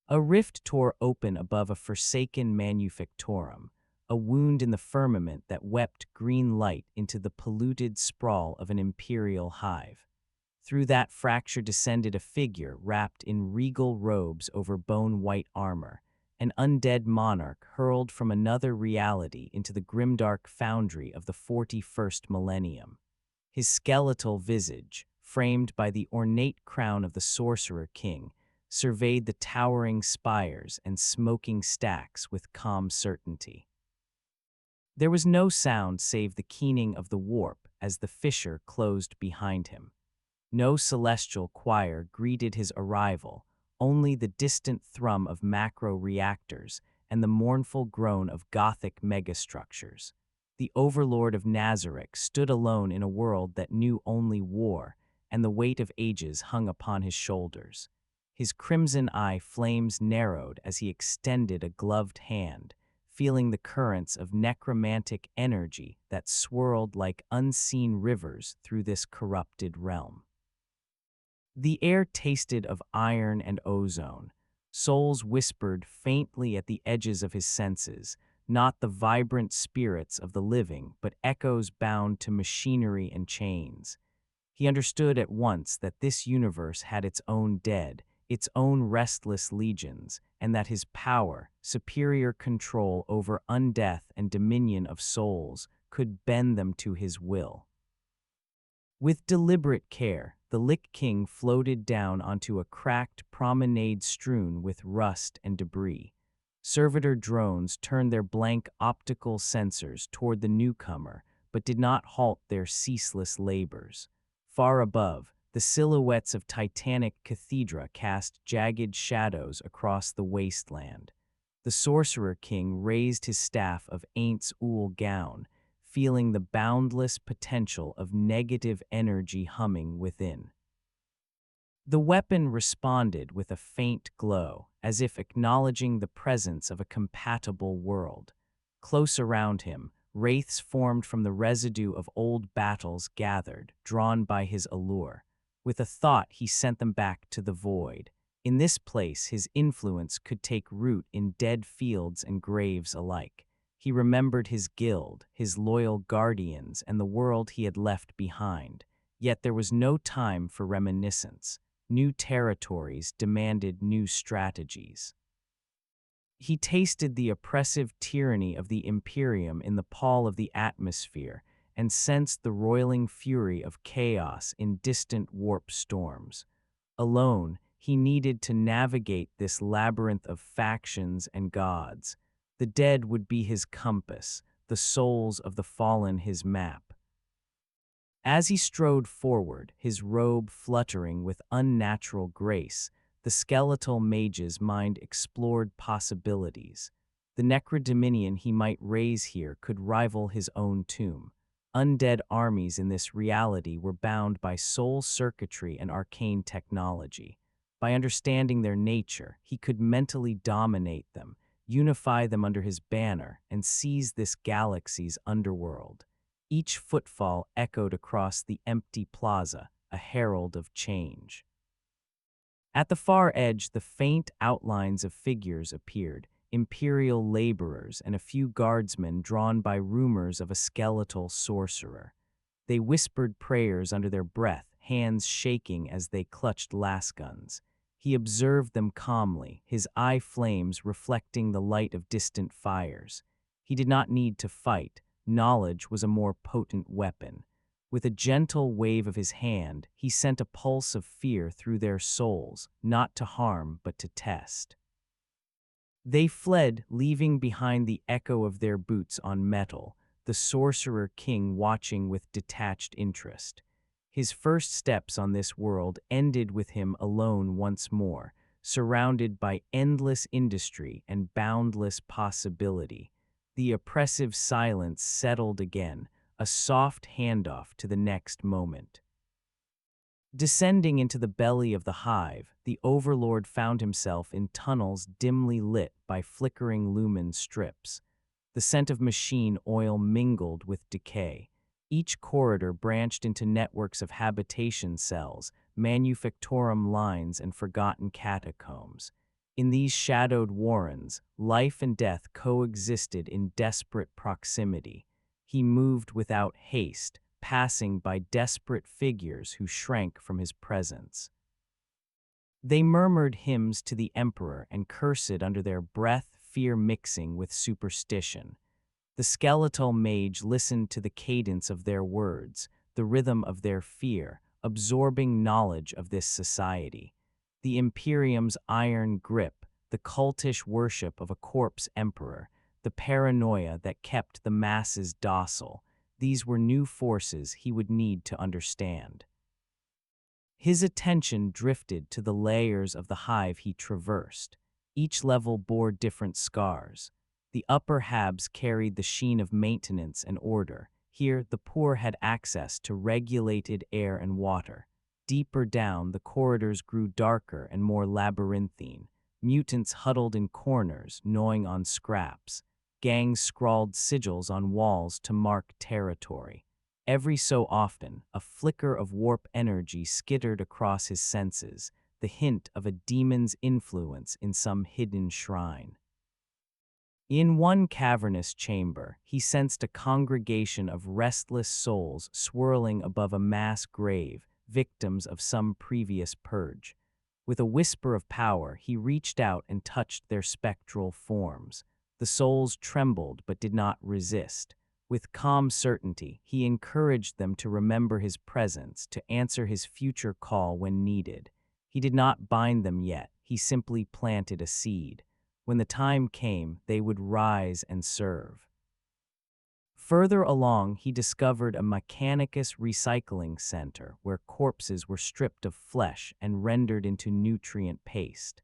A rift tore open above a forsaken manufactorum, a wound in the firmament that wept green light into the polluted sprawl of an imperial hive. Through that fracture descended a figure wrapped in regal robes over bone-white armor, an undead monarch hurled from another reality into the grimdark foundry of the 41st millennium. His skeletal visage, framed by the ornate crown of the sorcerer king, surveyed the towering spires and smoking stacks with calm certainty. There was no sound save the keening of the warp as the fissure closed behind him. No celestial choir greeted his arrival, only the distant thrum of macro-reactors and the mournful groan of Gothic megastructures. The Overlord of Nazarick stood alone in a world that knew only war, and the weight of ages hung upon his shoulders. His crimson eye flames narrowed as he extended a gloved hand, feeling the currents of necromantic energy that swirled like unseen rivers through this corrupted realm. The air tasted of iron and ozone. Souls whispered faintly at the edges of his senses, not the vibrant spirits of the living, but echoes bound to machinery and chains. He understood at once that this universe had its own dead, its own restless legions, and that his power, superior control over undeath and dominion of souls, could bend them to his will. With deliberate care, the Lich King floated down onto a cracked promenade strewn with rust and debris. Servitor drones turned their blank optical sensors toward the newcomer, but did not halt their ceaseless labors. Far above, the silhouettes of titanic cathedra cast jagged shadows across the wasteland. The Sorcerer King raised his staff of Ainz Ooal Gown, feeling the boundless potential of negative energy humming within. The weapon responded with a faint glow, as if acknowledging the presence of a compatible world. Close around him, wraiths formed from the residue of old battles gathered, drawn by his allure. With a thought, he sent them back to the void. In this place, his influence could take root in dead fields and graves alike. He remembered his guild, his loyal guardians, and the world he had left behind. Yet there was no time for reminiscence. New territories demanded new strategies. He tasted the oppressive tyranny of the Imperium in the pall of the atmosphere and sensed the roiling fury of chaos in distant warp storms. Alone, he needed to navigate this labyrinth of factions and gods. The dead would be his compass, the souls of the fallen his map. As he strode forward, his robe fluttering with unnatural grace, the skeletal mage's mind explored possibilities. The necrodominion he might raise here could rival his own tomb. Undead armies in this reality were bound by soul circuitry and arcane technology. By understanding their nature, he could mentally dominate them, unify them under his banner, and seize this galaxy's underworld. Each footfall echoed across the empty plaza, a herald of change. At the far edge, the faint outlines of figures appeared, imperial laborers and a few guardsmen drawn by rumors of a skeletal sorcerer. They whispered prayers under their breath, hands shaking as they clutched lasguns. He observed them calmly, his eye flames reflecting the light of distant fires. He did not need to fight. Knowledge was a more potent weapon. With a gentle wave of his hand, he sent a pulse of fear through their souls, not to harm but to test. They fled, leaving behind the echo of their boots on metal, the Sorcerer King watching with detached interest. His first steps on this world ended with him alone once more, surrounded by endless industry and boundless possibility. The oppressive silence settled again, a soft handoff to the next moment. Descending into the belly of the hive, the Overlord found himself in tunnels dimly lit by flickering lumen strips. The scent of machine oil mingled with decay. Each corridor branched into networks of habitation cells, manufactorum lines, and forgotten catacombs. In these shadowed warrens, life and death coexisted in desperate proximity. He moved without haste, passing by desperate figures who shrank from his presence. They murmured hymns to the emperor and cursed under their breath, fear mixing with superstition. The skeletal mage listened to the cadence of their words, the rhythm of their fear, absorbing knowledge of this society. The Imperium's iron grip, the cultish worship of a corpse emperor, the paranoia that kept the masses docile, these were new forces he would need to understand. His attention drifted to the layers of the hive he traversed. Each level bore different scars. The upper habs carried the sheen of maintenance and order. Here, the poor had access to regulated air and water. Deeper down, the corridors grew darker and more labyrinthine. Mutants huddled in corners, gnawing on scraps. Gangs scrawled sigils on walls to mark territory. Every so often, a flicker of warp energy skittered across his senses, the hint of a demon's influence in some hidden shrine. In one cavernous chamber, he sensed a congregation of restless souls swirling above a mass grave, victims of some previous purge. With a whisper of power, he reached out and touched their spectral forms. The souls trembled but did not resist. With calm certainty, he encouraged them to remember his presence, to answer his future call when needed. He did not bind them yet, he simply planted a seed. When the time came, they would rise and serve. Further along, he discovered a Mechanicus recycling center where corpses were stripped of flesh and rendered into nutrient paste.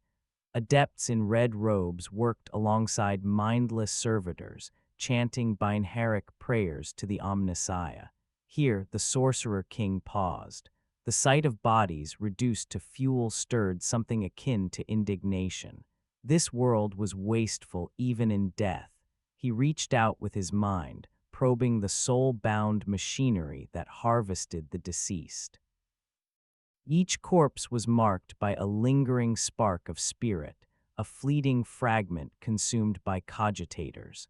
Adepts in red robes worked alongside mindless servitors, chanting binaric prayers to the Omnissiah. Here, the sorcerer king paused. The sight of bodies reduced to fuel stirred something akin to indignation. This world was wasteful even in death. He reached out with his mind, probing the soul-bound machinery that harvested the deceased. Each corpse was marked by a lingering spark of spirit, a fleeting fragment consumed by cogitators.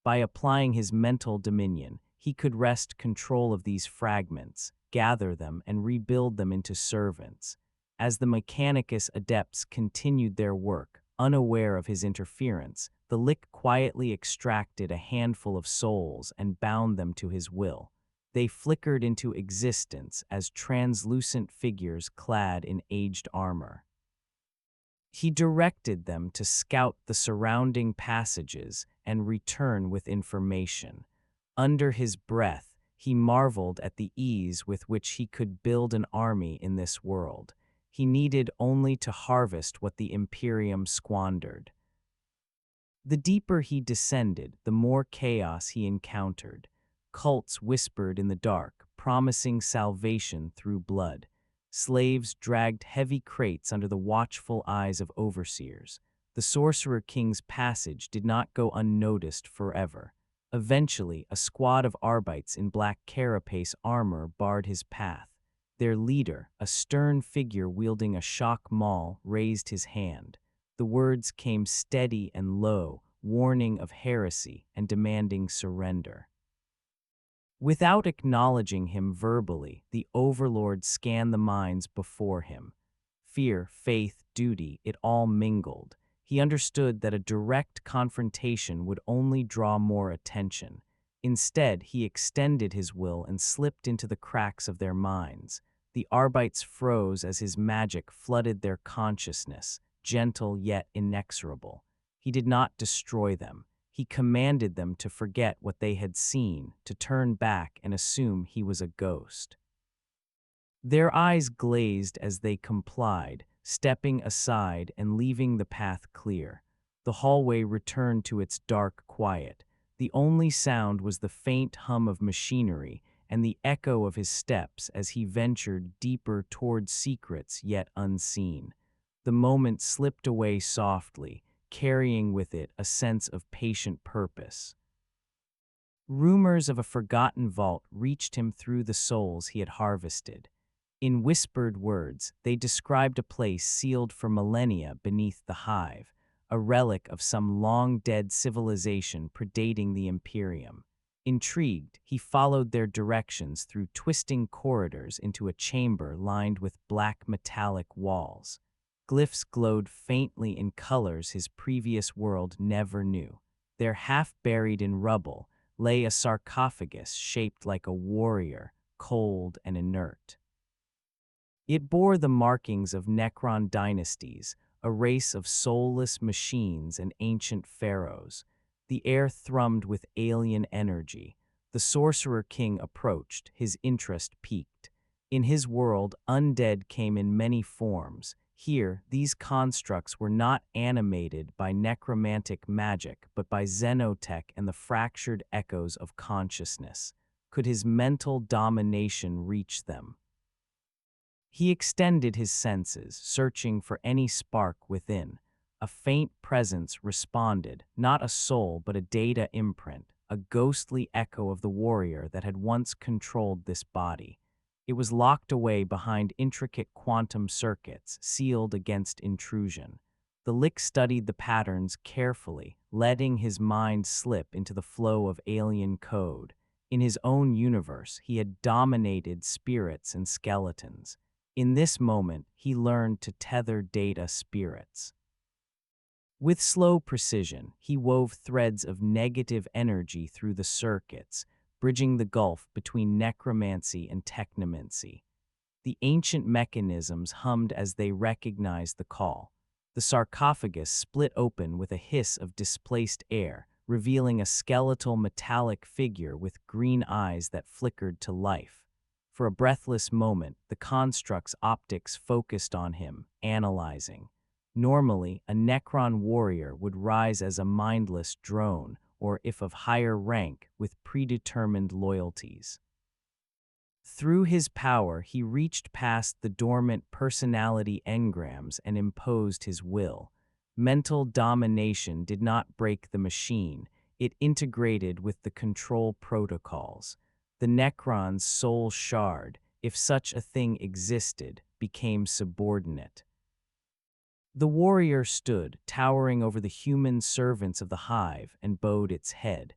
By applying his mental dominion, he could wrest control of these fragments, gather them, and rebuild them into servants. As the Mechanicus adepts continued their work, unaware of his interference, the Lich quietly extracted a handful of souls and bound them to his will. They flickered into existence as translucent figures clad in aged armor. He directed them to scout the surrounding passages and return with information. Under his breath, he marveled at the ease with which he could build an army in this world. He needed only to harvest what the Imperium squandered. The deeper he descended, the more chaos he encountered. Cults whispered in the dark, promising salvation through blood. Slaves dragged heavy crates under the watchful eyes of overseers. The Sorcerer King's passage did not go unnoticed forever. Eventually, a squad of Arbites in black carapace armor barred his path. Their leader, a stern figure wielding a shock maul, raised his hand. The words came steady and low, warning of heresy and demanding surrender. Without acknowledging him verbally, the Overlord scanned the minds before him. Fear, faith, duty, it all mingled. He understood that a direct confrontation would only draw more attention. Instead, he extended his will and slipped into the cracks of their minds. The Arbites froze as his magic flooded their consciousness, gentle yet inexorable. He did not destroy them. He commanded them to forget what they had seen, to turn back and assume he was a ghost. Their eyes glazed as they complied, stepping aside and leaving the path clear. The hallway returned to its dark quiet. The only sound was the faint hum of machinery and the echo of his steps as he ventured deeper toward secrets yet unseen. The moment slipped away softly, carrying with it a sense of patient purpose. Rumors of a forgotten vault reached him through the souls he had harvested. In whispered words, they described a place sealed for millennia beneath the hive. a relic of some long-dead civilization predating the Imperium. Intrigued, he followed their directions through twisting corridors into a chamber lined with black metallic walls. Glyphs glowed faintly in colors his previous world never knew. There, half buried in rubble, lay a sarcophagus shaped like a warrior, cold and inert. It bore the markings of Necron dynasties, a race of soulless machines and ancient pharaohs. The air thrummed with alien energy. The Sorcerer King approached, his interest piqued. In his world, undead came in many forms. Here, these constructs were not animated by necromantic magic, but by xenotech and the fractured echoes of consciousness. Could his mental domination reach them? He extended his senses, searching for any spark within. A faint presence responded, not a soul but a data imprint, a ghostly echo of the warrior that had once controlled this body. It was locked away behind intricate quantum circuits, sealed against intrusion. The Lick studied the patterns carefully, letting his mind slip into the flow of alien code. In his own universe, he had dominated spirits and skeletons. In this moment, he learned to tether data spirits. With slow precision, he wove threads of negative energy through the circuits, bridging the gulf between necromancy and technomancy. The ancient mechanisms hummed as they recognized the call. The sarcophagus split open with a hiss of displaced air, revealing a skeletal metallic figure with green eyes that flickered to life. For a breathless moment, the construct's optics focused on him, analyzing. Normally, a Necron warrior would rise as a mindless drone, or if of higher rank, with predetermined loyalties. Through his power, he reached past the dormant personality engrams and imposed his will. Mental domination did not break the machine, it integrated with the control protocols. The Necron's soul shard, if such a thing existed, became subordinate. The warrior stood, towering over the human servants of the hive, and bowed its head.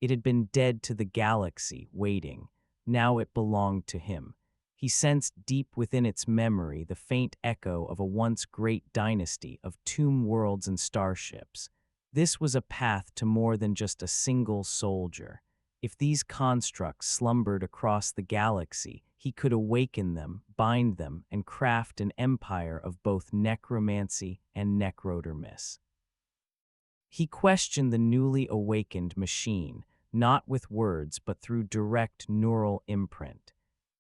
It had been dead to the galaxy, waiting. Now it belonged to him. He sensed deep within its memory the faint echo of a once great dynasty of tomb worlds and starships. This was a path to more than just a single soldier. If these constructs slumbered across the galaxy, he could awaken them, bind them, and craft an empire of both necromancy and necrodermis. He questioned the newly awakened machine, not with words but through direct neural imprint.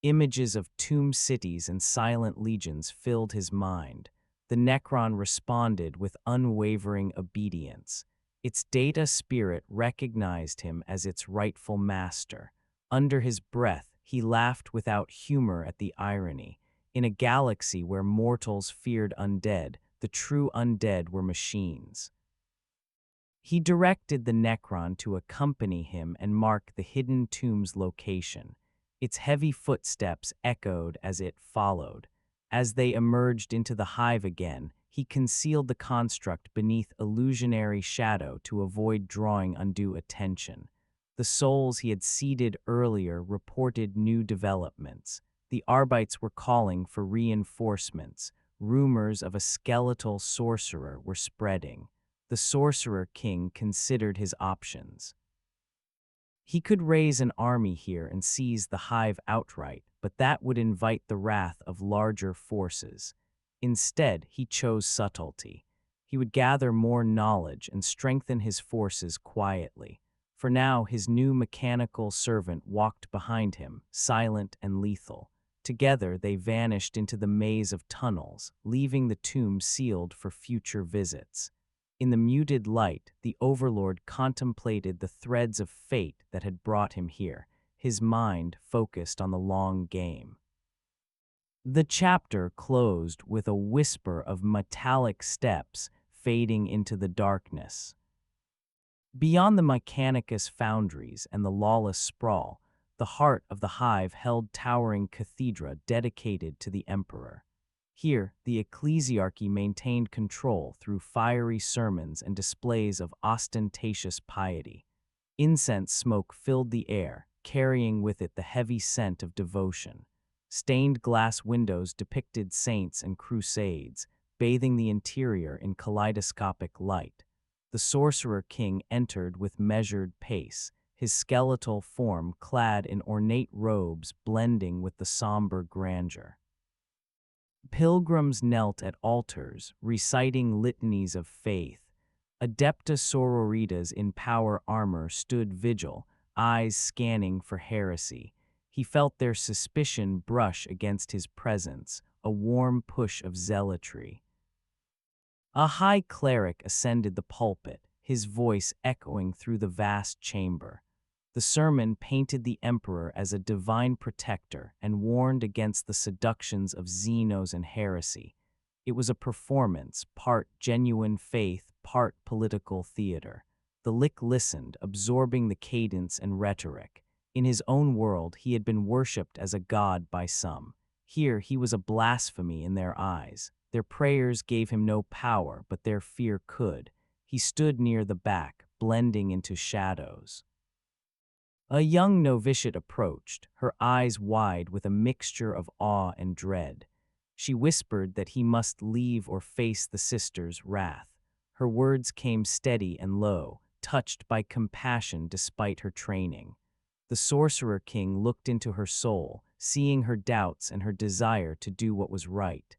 Images of tomb cities and silent legions filled his mind. The Necron responded with unwavering obedience. Its data spirit recognized him as its rightful master. Under his breath, he laughed without humor at the irony. In a galaxy where mortals feared undead, the true undead were machines. He directed the Necron to accompany him and mark the hidden tomb's location. Its heavy footsteps echoed as it followed. As they emerged into the hive again, he concealed the construct beneath illusionary shadow to avoid drawing undue attention. The souls he had seeded earlier reported new developments. The Arbites were calling for reinforcements. Rumors of a skeletal sorcerer were spreading. The Sorcerer King considered his options. He could raise an army here and seize the hive outright, but that would invite the wrath of larger forces. Instead, he chose subtlety. He would gather more knowledge and strengthen his forces quietly. For now, his new mechanical servant walked behind him, silent and lethal. Together, they vanished into the maze of tunnels, leaving the tomb sealed for future visits. In the muted light, the Overlord contemplated the threads of fate that had brought him here, his mind focused on the long game. The chapter closed with a whisper of metallic steps fading into the darkness. Beyond the Mechanicus foundries and the lawless sprawl, the heart of the hive held towering cathedra dedicated to the Emperor. Here, the ecclesiarchy maintained control through fiery sermons and displays of ostentatious piety. Incense smoke filled the air, carrying with it the heavy scent of devotion. Stained glass windows depicted saints and crusades, bathing the interior in kaleidoscopic light. The sorcerer king entered with measured pace, his skeletal form clad in ornate robes blending with the somber grandeur. Pilgrims knelt at altars, reciting litanies of faith. Adepta Sororitas in power armor stood vigil, eyes scanning for heresy. He felt their suspicion brush against his presence, a warm push of zealotry. A high cleric ascended the pulpit, his voice echoing through the vast chamber. The sermon painted the emperor as a divine protector and warned against the seductions of Xenos and heresy. It was a performance, part genuine faith, part political theater. The lich listened, absorbing the cadence and rhetoric. In his own world, he had been worshipped as a god by some. Here, he was a blasphemy in their eyes. Their prayers gave him no power, but their fear could. He stood near the back, blending into shadows. A young novitiate approached, her eyes wide with a mixture of awe and dread. She whispered that he must leave or face the sister's wrath. Her words came steady and low, touched by compassion despite her training. The sorcerer king looked into her soul, seeing her doubts and her desire to do what was right.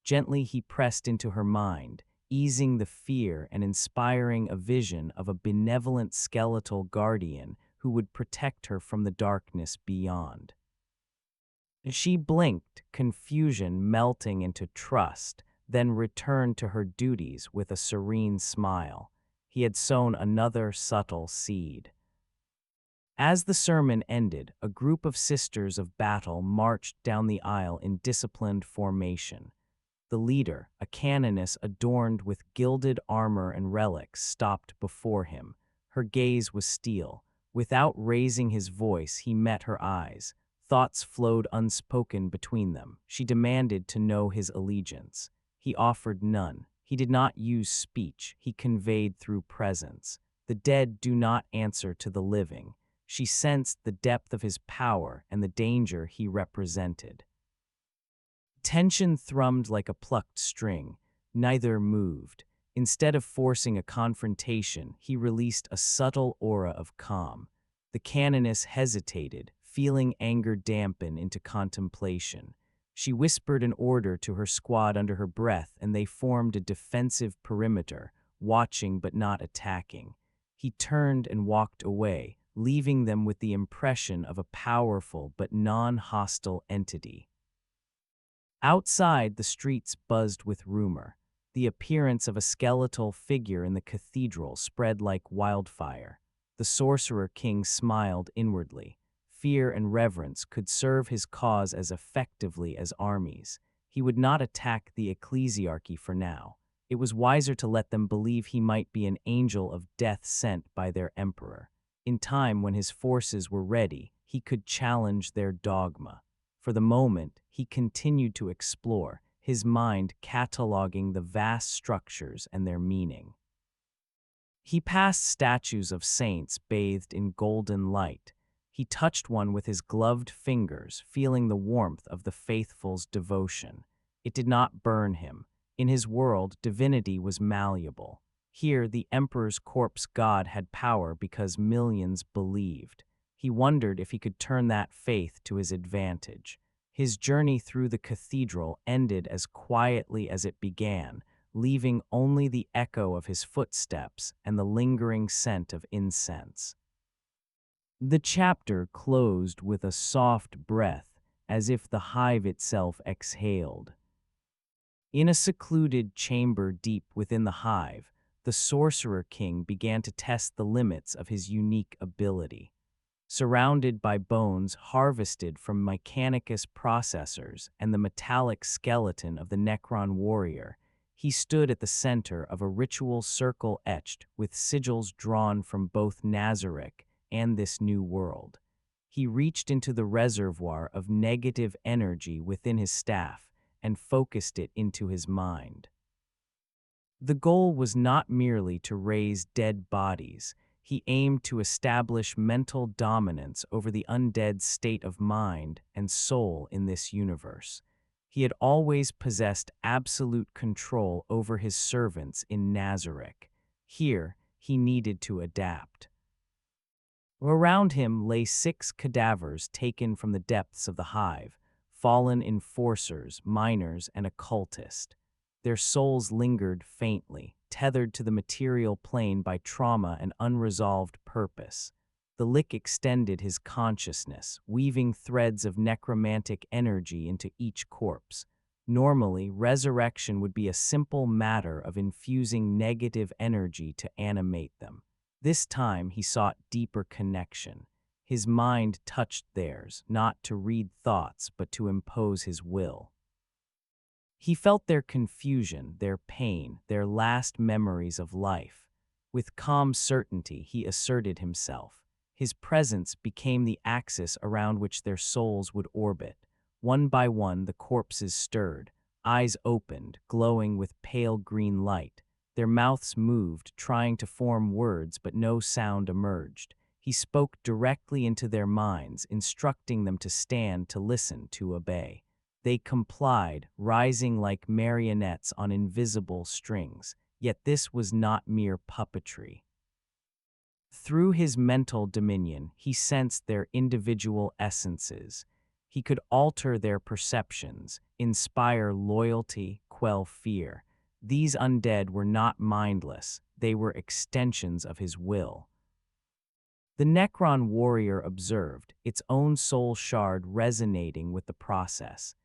Gently he pressed into her mind, easing the fear and inspiring a vision of a benevolent skeletal guardian who would protect her from the darkness beyond. She blinked, confusion melting into trust, then returned to her duties with a serene smile. He had sown another subtle seed. As the sermon ended, a group of sisters of battle marched down the aisle in disciplined formation. The leader, a canoness adorned with gilded armor and relics, stopped before him. Her gaze was steel. Without raising his voice, he met her eyes. Thoughts flowed unspoken between them. She demanded to know his allegiance. He offered none. He did not use speech. He conveyed through presence. The dead do not answer to the living. She sensed the depth of his power and the danger he represented. Tension thrummed like a plucked string. Neither moved. Instead of forcing a confrontation, he released a subtle aura of calm. The canoness hesitated, feeling anger dampen into contemplation. She whispered an order to her squad under her breath, and they formed a defensive perimeter, watching but not attacking. He turned and walked away, leaving them with the impression of a powerful but non-hostile entity. Outside, the streets buzzed with rumor. The appearance of a skeletal figure in the cathedral spread like wildfire. The sorcerer king smiled inwardly. Fear and reverence could serve his cause as effectively as armies. He would not attack the ecclesiarchy for now. It was wiser to let them believe he might be an angel of death sent by their emperor. In time, when his forces were ready, he could challenge their dogma. For the moment, he continued to explore, his mind cataloging the vast structures and their meaning. He passed statues of saints bathed in golden light. He touched one with his gloved fingers, feeling the warmth of the faithful's devotion. It did not burn him. In his world, divinity was malleable. Here, the emperor's corpse god had power because millions believed. He wondered if he could turn that faith to his advantage. His journey through the cathedral ended as quietly as it began, leaving only the echo of his footsteps and the lingering scent of incense. The chapter closed with a soft breath, as if the hive itself exhaled. In a secluded chamber deep within the hive, the sorcerer king began to test the limits of his unique ability. Surrounded by bones harvested from Mechanicus processors and the metallic skeleton of the Necron warrior, he stood at the center of a ritual circle etched with sigils drawn from both Nazarick and this new world. He reached into the reservoir of negative energy within his staff, and focused it into his mind. The goal was not merely to raise dead bodies. He aimed to establish mental dominance over the undead state of mind and soul in this universe. He had always possessed absolute control over his servants in Nazarick. Here, he needed to adapt. Around him lay 6 cadavers taken from the depths of the hive, fallen enforcers, miners, and a cultist. Their souls lingered faintly, tethered to the material plane by trauma and unresolved purpose. The lick extended his consciousness, weaving threads of necromantic energy into each corpse. Normally, resurrection would be a simple matter of infusing negative energy to animate them. This time he sought deeper connection. His mind touched theirs, not to read thoughts, but to impose his will. He felt their confusion, their pain, their last memories of life. With calm certainty, he asserted himself. His presence became the axis around which their souls would orbit. One by one, the corpses stirred, eyes opened, glowing with pale green light. Their mouths moved, trying to form words, but no sound emerged. He spoke directly into their minds, instructing them to stand, to listen, to obey. They complied, rising like marionettes on invisible strings. Yet this was not mere puppetry. Through his mental dominion, he sensed their individual essences. He could alter their perceptions, inspire loyalty, quell fear. These undead were not mindless, they were extensions of his will. The Necron warrior observed, its own soul shard resonating with the process.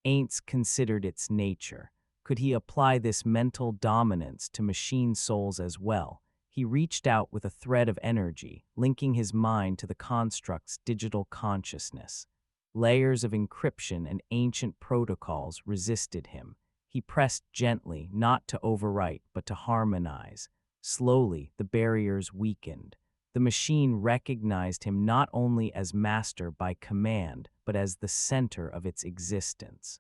Ainz considered its nature. Could he apply this mental dominance to machine souls as well? He reached out with a thread of energy, linking his mind to the construct's digital consciousness. Layers of encryption and ancient protocols resisted him. He pressed gently, not to overwrite, but to harmonize. Slowly, the barriers weakened. The machine recognized him not only as master by command, but as the center of its existence.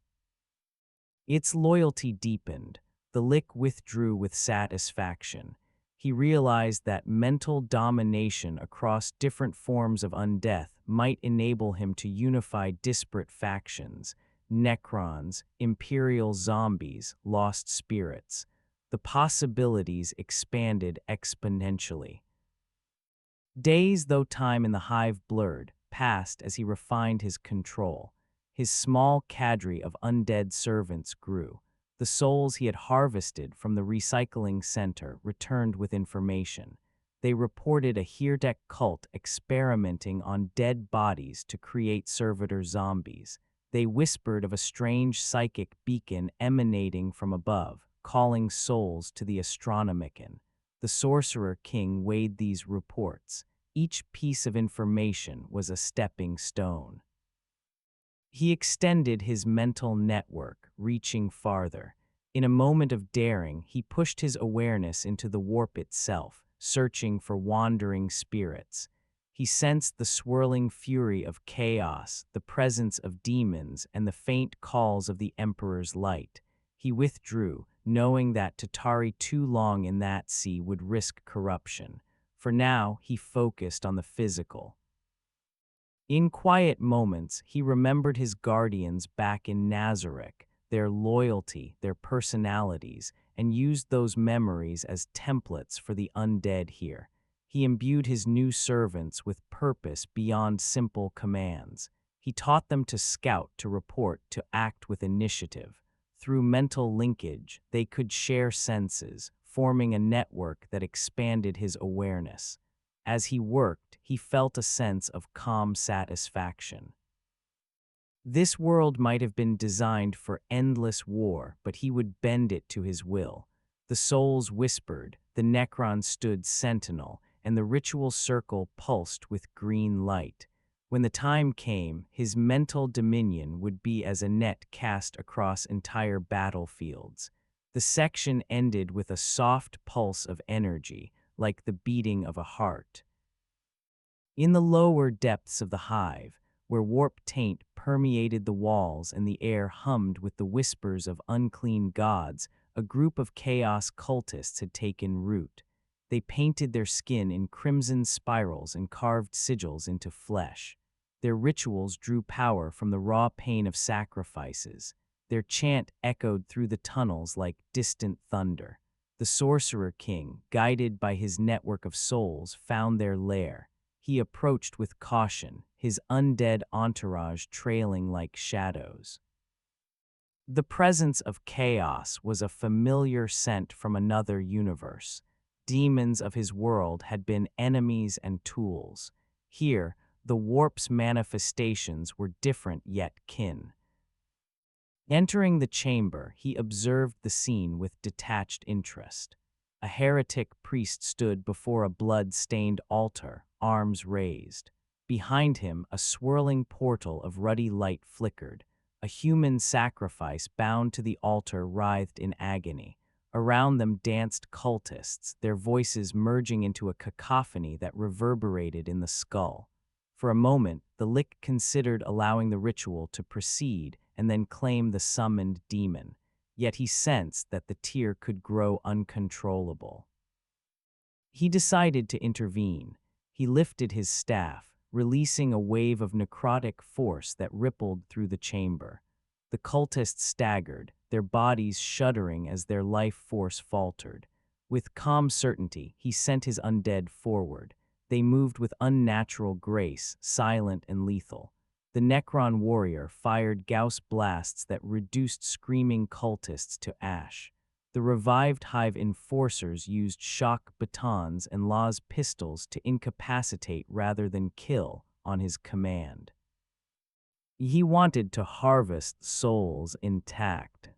Its loyalty deepened. The lick withdrew with satisfaction. He realized that mental domination across different forms of undeath might enable him to unify disparate factions, Necrons, Imperial zombies, lost spirits. The possibilities expanded exponentially. Days, though time in the hive blurred, passed as he refined his control. His small cadre of undead servants grew. The souls he had harvested from the recycling center returned with information. They reported a Hirdek cult experimenting on dead bodies to create servitor zombies. They whispered of a strange psychic beacon emanating from above, calling souls to the Astronomicon. The Sorcerer King weighed these reports. Each piece of information was a stepping stone. He extended his mental network, reaching farther. In a moment of daring, he pushed his awareness into the warp itself, searching for wandering spirits. He sensed the swirling fury of chaos, the presence of demons, and the faint calls of the Emperor's light. He withdrew, knowing that to tarry too long in that sea would risk corruption. For now, he focused on the physical. In quiet moments, he remembered his guardians back in Nazarick, their loyalty, their personalities, and used those memories as templates for the undead here. He imbued his new servants with purpose beyond simple commands. He taught them to scout, to report, to act with initiative. Through mental linkage, they could share senses, forming a network that expanded his awareness. As he worked, he felt a sense of calm satisfaction. This world might have been designed for endless war, but he would bend it to his will. The souls whispered, the Necron stood sentinel, and the ritual circle pulsed with green light. When the time came, his mental dominion would be as a net cast across entire battlefields. The section ended with a soft pulse of energy, like the beating of a heart. In the lower depths of the hive, where warp taint permeated the walls and the air hummed with the whispers of unclean gods, a group of chaos cultists had taken root. They painted their skin in crimson spirals and carved sigils into flesh. Their rituals drew power from the raw pain of sacrifices. Their chant echoed through the tunnels like distant thunder. The Sorcerer King, guided by his network of souls, found their lair. He approached with caution, his undead entourage trailing like shadows. The presence of chaos was a familiar scent from another universe. Demons of his world had been enemies and tools. Here, the warp's manifestations were different yet kin. Entering the chamber, he observed the scene with detached interest. A heretic priest stood before a blood-stained altar, arms raised. Behind him, a swirling portal of ruddy light flickered. A human sacrifice bound to the altar writhed in agony. Around them danced cultists, their voices merging into a cacophony that reverberated in the skull. For a moment, the Lich considered allowing the ritual to proceed and then claim the summoned demon, yet he sensed that the tear could grow uncontrollable. He decided to intervene. He lifted his staff, releasing a wave of necrotic force that rippled through the chamber. The cultists staggered, their bodies shuddering as their life force faltered. With calm certainty, he sent his undead forward. They moved with unnatural grace, silent and lethal. The Necron warrior fired Gauss blasts that reduced screaming cultists to ash. The revived Hive enforcers used shock batons and Law's pistols to incapacitate rather than kill on his command. He wanted to harvest souls intact.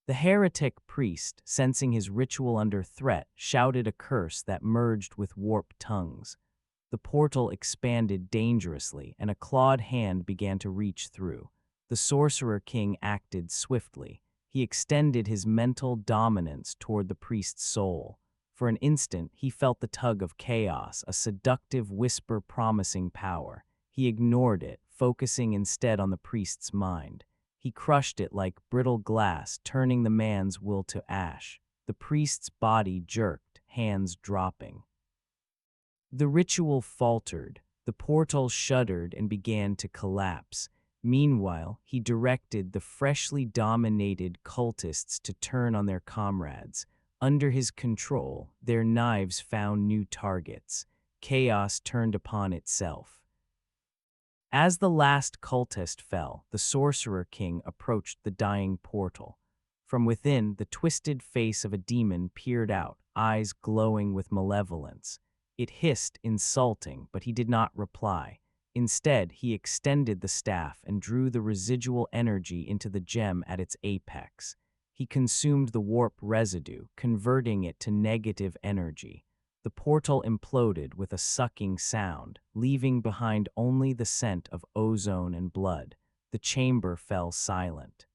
The heretic priest, sensing his ritual under threat, shouted a curse that merged with warp tongues. The portal expanded dangerously, and a clawed hand began to reach through. The Sorcerer King acted swiftly. He extended his mental dominance toward the priest's soul. For an instant, he felt the tug of chaos, a seductive whisper promising power. He ignored it, focusing instead on the priest's mind. He crushed it like brittle glass, turning the man's will to ash. The priest's body jerked, hands dropping. The ritual faltered. The portal shuddered and began to collapse. Meanwhile, he directed the freshly dominated cultists to turn on their comrades. Under his control, their knives found new targets. Chaos turned upon itself. As the last cultist fell, the Sorcerer King approached the dying portal. From within, the twisted face of a demon peered out, eyes glowing with malevolence. It hissed, insulting, but he did not reply. Instead, he extended the staff and drew the residual energy into the gem at its apex. He consumed the warp residue, converting it to negative energy. The portal imploded with a sucking sound, leaving behind only the scent of ozone and blood. The chamber fell silent.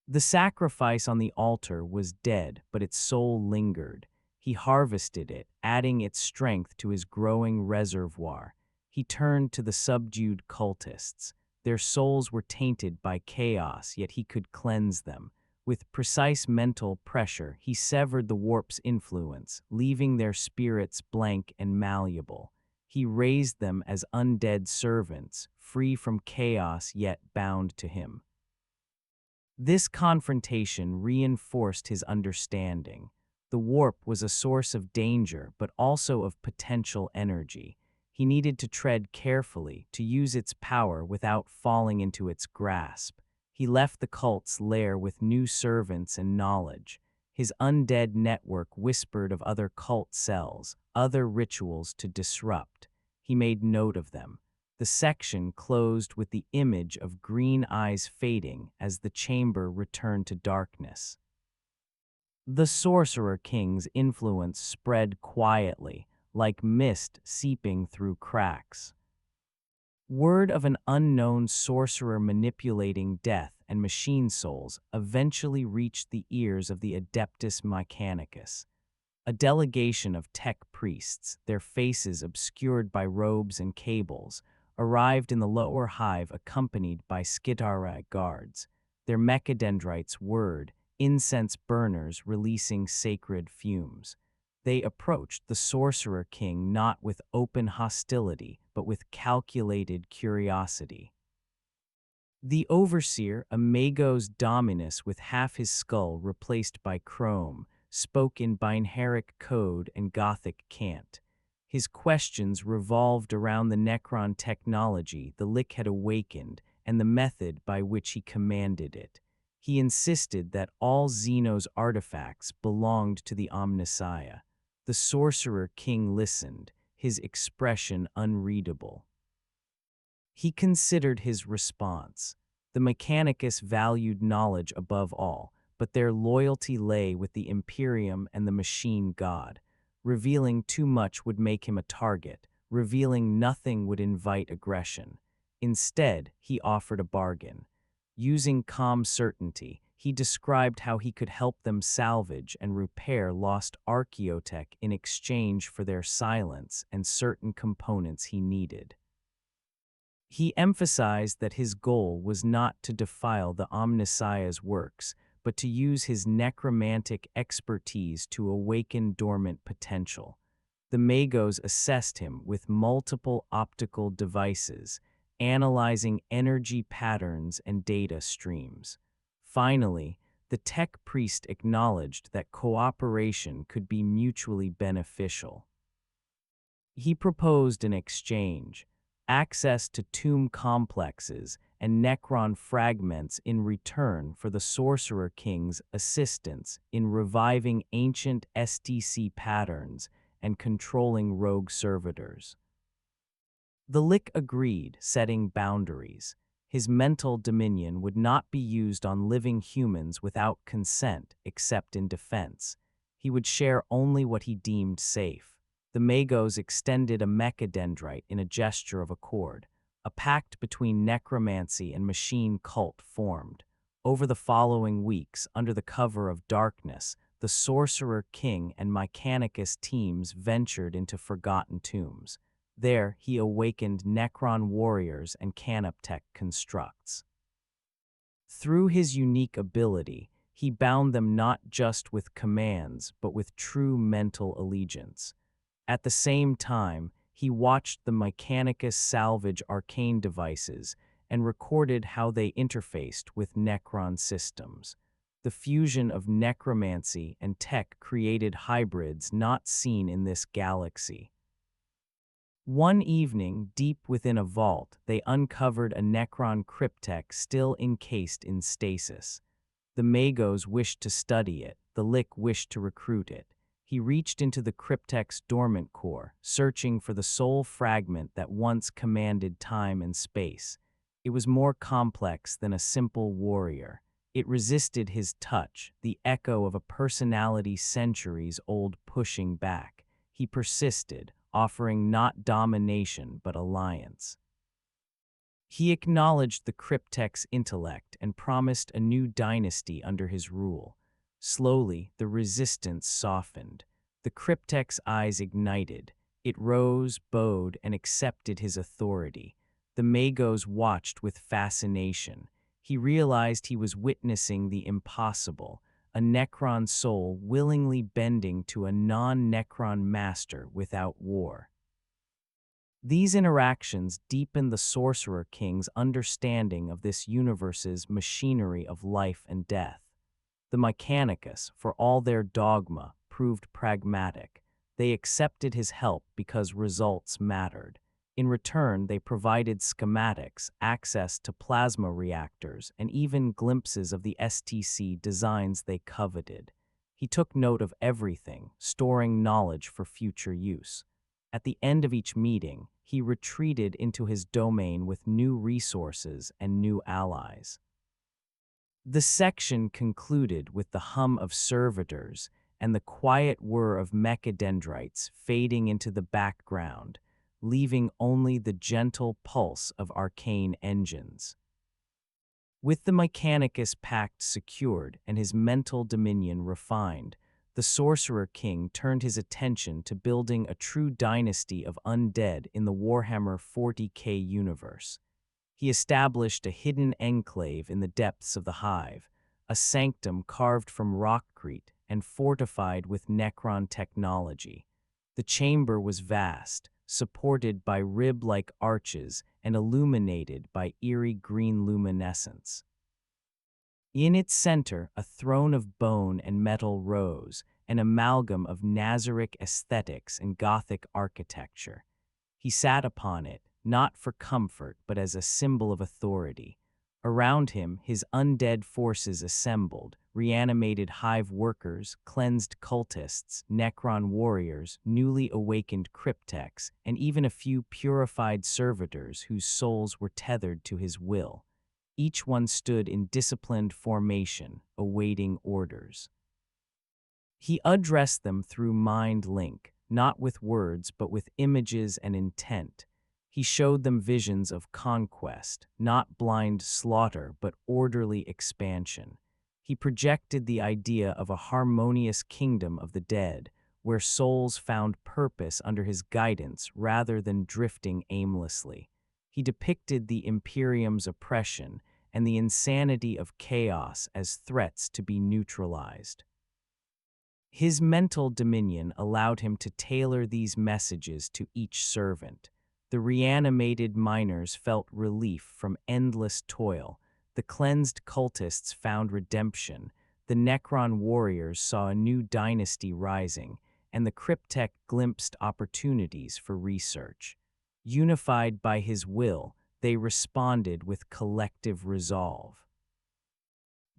The sacrifice on the altar was dead, but its soul lingered. He harvested it, adding its strength to his growing reservoir. He turned to the subdued cultists. Their souls were tainted by chaos, yet he could cleanse them. With precise mental pressure, he severed the warp's influence, leaving their spirits blank and malleable. He raised them as undead servants, free from chaos yet bound to him. This confrontation reinforced his understanding. The warp was a source of danger, but also of potential energy. He needed to tread carefully, to use its power without falling into its grasp. He left the cult's lair with new servants and knowledge. His undead network whispered of other cult cells, other rituals to disrupt. He made note of them. The section closed with the image of green eyes fading as the chamber returned to darkness. The Sorcerer King's influence spread quietly, like mist seeping through cracks. Word of an unknown sorcerer manipulating death and machine souls eventually reached the ears of the Adeptus Mechanicus, a delegation of tech priests, their faces obscured by robes and cables, arrived in the lower hive accompanied by skeletal guards, their mechadendrites whirred, incense burners releasing sacred fumes. They approached the Sorcerer King not with open hostility, but with calculated curiosity. The Overseer, a Magos Dominus with half his skull replaced by chrome, spoke in binaric code and Gothic cant. His questions revolved around the Necron technology the Lich had awakened and the method by which he commanded it. He insisted that all Xeno's artifacts belonged to the Omnissiah. The Sorcerer King listened, his expression unreadable. He considered his response. The Mechanicus valued knowledge above all, but their loyalty lay with the Imperium and the machine god. Revealing too much would make him a target. Revealing nothing would invite aggression. Instead, he offered a bargain. Using calm certainty, he described how he could help them salvage and repair lost archaeotech in exchange for their silence and certain components he needed. He emphasized that his goal was not to defile the Omnissiah's works, but to use his necromantic expertise to awaken dormant potential. The Magos assessed him with multiple optical devices, analyzing energy patterns and data streams. Finally, the tech priest acknowledged that cooperation could be mutually beneficial. He proposed an exchange: access to tomb complexes and Necron fragments in return for the Sorcerer King's assistance in reviving ancient STC patterns and controlling rogue servitors. The Lich agreed, setting boundaries. His mental dominion would not be used on living humans without consent except in defense. He would share only what he deemed safe. The Magos extended a mechadendrite in a gesture of accord. A pact between necromancy and machine cult formed. Over the following weeks, under the cover of darkness, the Sorcerer King and Mechanicus teams ventured into forgotten tombs. There, he awakened Necron warriors and canoptech constructs. Through his unique ability, he bound them not just with commands, but with true mental allegiance. At the same time, he watched the Mechanicus salvage arcane devices and recorded how they interfaced with Necron systems. The fusion of necromancy and tech created hybrids not seen in this galaxy. One evening, deep within a vault, they uncovered a Necron cryptech still encased in stasis. The Magos wished to study it, the Lich wished to recruit it. He reached into the cryptech's dormant core, searching for the sole fragment that once commanded time and space. It was more complex than a simple warrior. It resisted his touch, the echo of a personality centuries old pushing back. He persisted, offering not domination but alliance. He acknowledged the cryptech's intellect and promised a new dynasty under his rule. Slowly, the resistance softened. The cryptech's eyes ignited. It rose, bowed, and accepted his authority. The Magos watched with fascination. He realized he was witnessing the impossible, a Necron soul willingly bending to a non-Necron master without war. These interactions deepened the Sorcerer King's understanding of this universe's machinery of life and death. The Mechanicus, for all their dogma, proved pragmatic. They accepted his help because results mattered. In return, they provided schematics, access to plasma reactors, and even glimpses of the STC designs they coveted. He took note of everything, storing knowledge for future use. At the end of each meeting, he retreated into his domain with new resources and new allies. The section concluded with the hum of servitors and the quiet whir of mechadendrites fading into the background, leaving only the gentle pulse of arcane engines. With the Mechanicus pact secured and his mental dominion refined, the Sorcerer King turned his attention to building a true dynasty of undead in the Warhammer 40K universe. He established a hidden enclave in the depths of the Hive, a sanctum carved from rockcrete and fortified with Necron technology. The chamber was vast, supported by rib-like arches and illuminated by eerie green luminescence. In its center, a throne of bone and metal rose, an amalgam of Nazarick aesthetics and Gothic architecture. He sat upon it, not for comfort but as a symbol of authority. Around him, his undead forces assembled, reanimated hive workers, cleansed cultists, Necron warriors, newly awakened cryptechs, and even a few purified servitors whose souls were tethered to his will. Each one stood in disciplined formation, awaiting orders. He addressed them through mind link, not with words but with images and intent. He showed them visions of conquest, not blind slaughter but orderly expansion. He projected the idea of a harmonious kingdom of the dead, where souls found purpose under his guidance rather than drifting aimlessly. He depicted the Imperium's oppression and the insanity of chaos as threats to be neutralized. His mental dominion allowed him to tailor these messages to each servant. The reanimated miners felt relief from endless toil, the cleansed cultists found redemption, the Necron warriors saw a new dynasty rising, and the cryptech glimpsed opportunities for research. Unified by his will, they responded with collective resolve.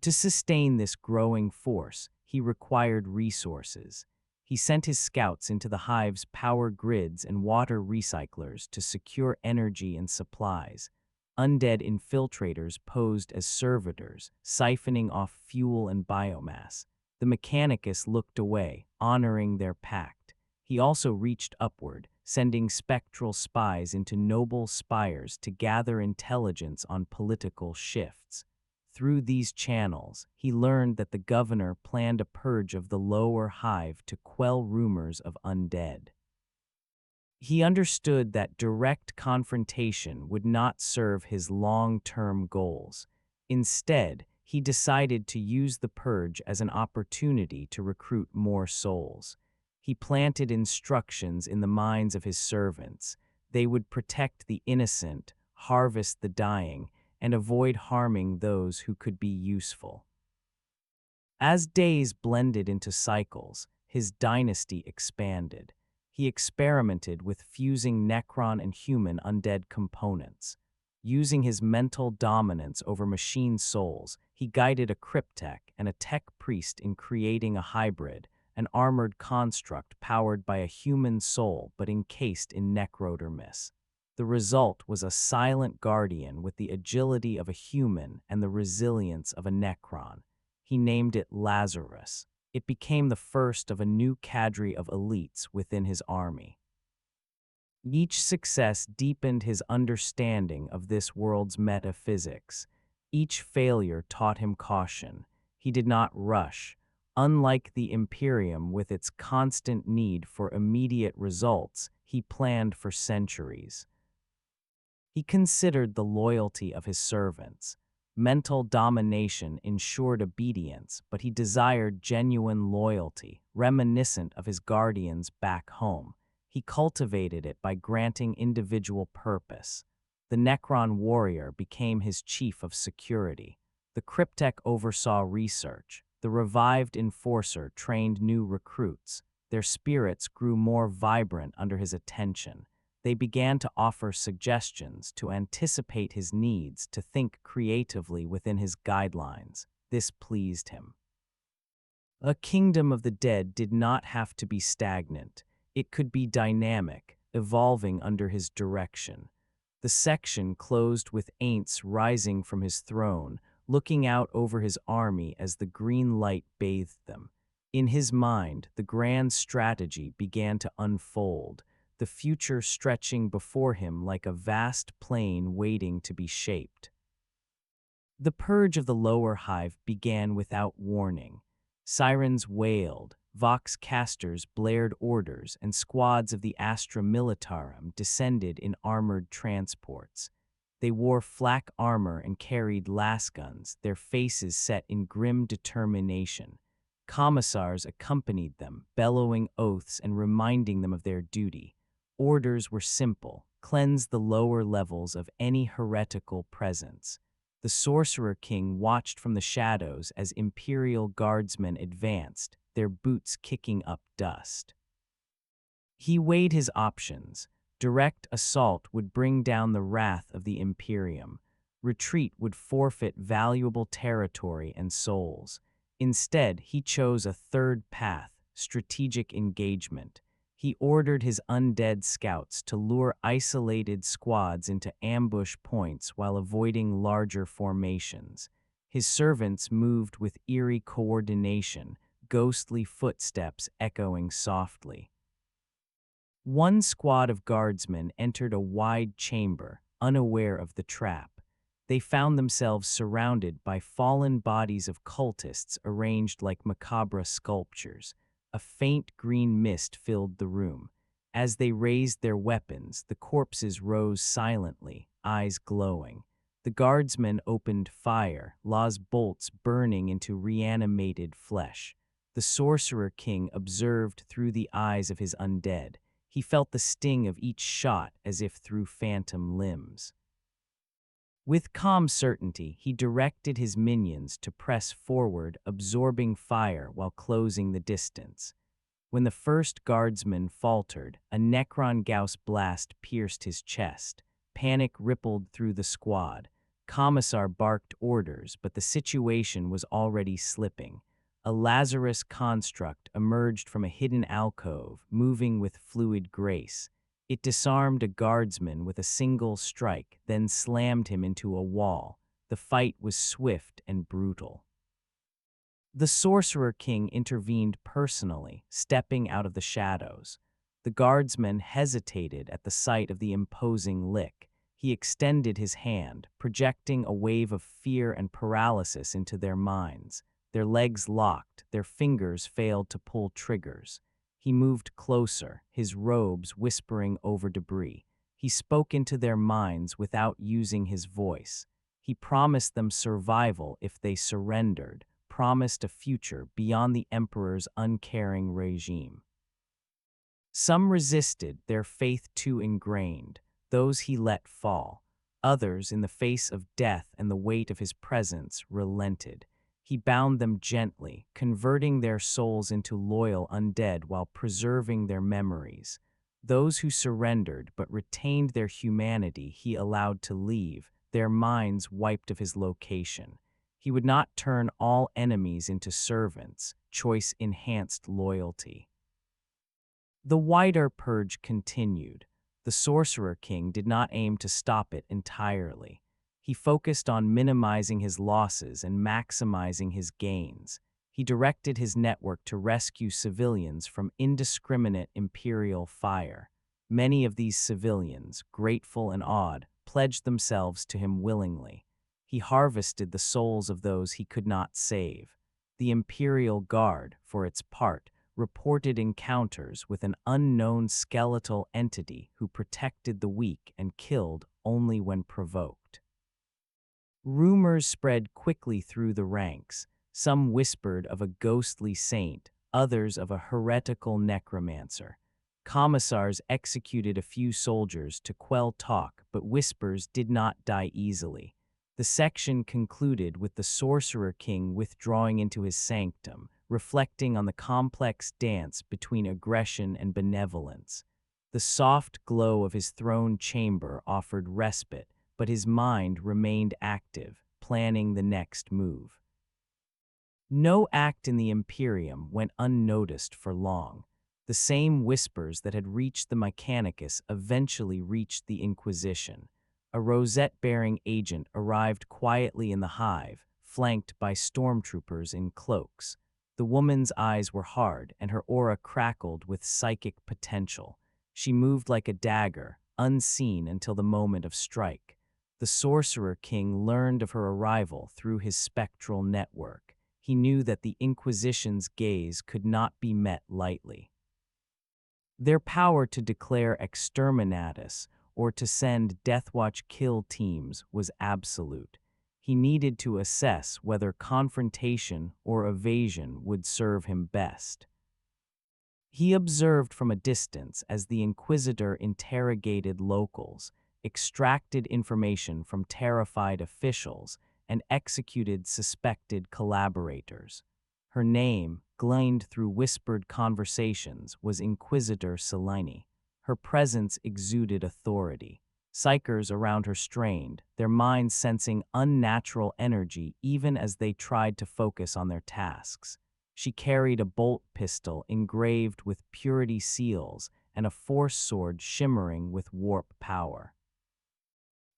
To sustain this growing force, he required resources. He sent his scouts into the Hive's power grids and water recyclers to secure energy and supplies. Undead infiltrators posed as servitors, siphoning off fuel and biomass. The Mechanicus looked away, honoring their pact. He also reached upward, sending spectral spies into noble spires to gather intelligence on political shifts. Through these channels, he learned that the governor planned a purge of the lower hive to quell rumors of undead. He understood that direct confrontation would not serve his long-term goals. Instead, he decided to use the purge as an opportunity to recruit more souls. He planted instructions in the minds of his servants. They would protect the innocent, harvest the dying, and avoid harming those who could be useful. As days blended into cycles, his dynasty expanded. He experimented with fusing Necron and human undead components. Using his mental dominance over machine souls, he guided a cryptech and a tech priest in creating a hybrid, an armored construct powered by a human soul but encased in necrodermis. The result was a silent guardian with the agility of a human and the resilience of a Necron. He named it Lazarus. It became the first of a new cadre of elites within his army. Each success deepened his understanding of this world's metaphysics. Each failure taught him caution. He did not rush. Unlike the Imperium with its constant need for immediate results, he planned for centuries. He considered the loyalty of his servants. Mental domination ensured obedience, but he desired genuine loyalty, reminiscent of his guardians back home. He cultivated it by granting individual purpose. The Necron warrior became his chief of security. The cryptech oversaw research. The revived enforcer trained new recruits. Their spirits grew more vibrant under his attention. They began to offer suggestions, to anticipate his needs, to think creatively within his guidelines. This pleased him. A kingdom of the dead did not have to be stagnant. It could be dynamic, evolving under his direction. The section closed with Ainz rising from his throne, looking out over his army as the green light bathed them. In his mind, the grand strategy began to unfold, the future stretching before him like a vast plain waiting to be shaped. The purge of the lower hive began without warning. Sirens wailed, Vox casters blared orders, and squads of the Astra Militarum descended in armored transports. They wore flak armor and carried lasguns, their faces set in grim determination. Commissars accompanied them, bellowing oaths and reminding them of their duty. Orders were simple: cleanse the lower levels of any heretical presence. The Sorcerer King watched from the shadows as Imperial Guardsmen advanced, their boots kicking up dust. He weighed his options. Direct assault would bring down the wrath of the Imperium. Retreat would forfeit valuable territory and souls. Instead, he chose a third path: strategic engagement. He ordered his undead scouts to lure isolated squads into ambush points while avoiding larger formations. His servants moved with eerie coordination, ghostly footsteps echoing softly. One squad of guardsmen entered a wide chamber, unaware of the trap. They found themselves surrounded by fallen bodies of cultists arranged like macabre sculptures. A faint green mist filled the room. As they raised their weapons, the corpses rose silently, eyes glowing. The guardsmen opened fire, Law's bolts burning into reanimated flesh. The Sorcerer King observed through the eyes of his undead. He felt the sting of each shot as if through phantom limbs. With calm certainty, he directed his minions to press forward, absorbing fire while closing the distance. When the first guardsman faltered, a Necron Gauss blast pierced his chest. Panic rippled through the squad. Commissar barked orders, but the situation was already slipping. A Lazarus construct emerged from a hidden alcove, moving with fluid grace. It disarmed a guardsman with a single strike, then slammed him into a wall. The fight was swift and brutal. The Sorcerer King intervened personally, stepping out of the shadows. The guardsman hesitated at the sight of the imposing lick. He extended his hand, projecting a wave of fear and paralysis into their minds. Their legs locked, their fingers failed to pull triggers. He moved closer, his robes whispering over debris. He spoke into their minds without using his voice. He promised them survival if they surrendered, promised a future beyond the Emperor's uncaring regime. Some resisted, their faith too ingrained. Those he let fall. Others, in the face of death and the weight of his presence, relented. He bound them gently, converting their souls into loyal undead while preserving their memories. Those who surrendered but retained their humanity he allowed to leave, their minds wiped of his location. He would not turn all enemies into servants. Choice enhanced loyalty. The wider purge continued. The Sorcerer King did not aim to stop it entirely. He focused on minimizing his losses and maximizing his gains. He directed his network to rescue civilians from indiscriminate Imperial fire. Many of these civilians, grateful and awed, pledged themselves to him willingly. He harvested the souls of those he could not save. The Imperial Guard, for its part, reported encounters with an unknown skeletal entity who protected the weak and killed only when provoked. Rumors spread quickly through the ranks. Some whispered of a ghostly saint, others of a heretical necromancer. Commissars executed a few soldiers to quell talk, but whispers did not die easily. The section concluded with the Sorcerer King withdrawing into his sanctum, reflecting on the complex dance between aggression and benevolence. The soft glow of his throne chamber offered respite, but his mind remained active, planning the next move. No act in the Imperium went unnoticed for long. The same whispers that had reached the Mechanicus eventually reached the Inquisition. A rosette-bearing agent arrived quietly in the hive, flanked by stormtroopers in cloaks. The woman's eyes were hard, and her aura crackled with psychic potential. She moved like a dagger, unseen until the moment of strike. The Sorcerer King learned of her arrival through his spectral network. he knew that the Inquisition's gaze could not be met lightly. Their power to declare exterminatus or to send Deathwatch kill teams was absolute. He needed to assess whether confrontation or evasion would serve him best. He observed from a distance as the Inquisitor interrogated locals, extracted information from terrified officials, and executed suspected collaborators. Her name, gleaned through whispered conversations, was Inquisitor Selene. Her presence exuded authority. Psychers around her strained, their minds sensing unnatural energy even as they tried to focus on their tasks. She carried a bolt pistol engraved with purity seals and a force sword shimmering with warp power.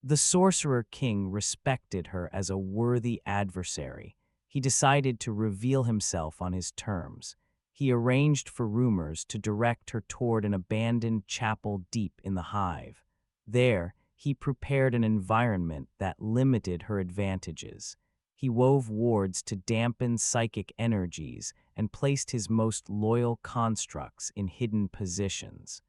The Sorcerer King respected her as a worthy adversary. He decided to reveal himself on his terms. He arranged for rumors to direct her toward an abandoned chapel deep in the hive. There, he prepared an environment that limited her advantages. He wove wards to dampen psychic energies and placed his most loyal constructs in hidden positions.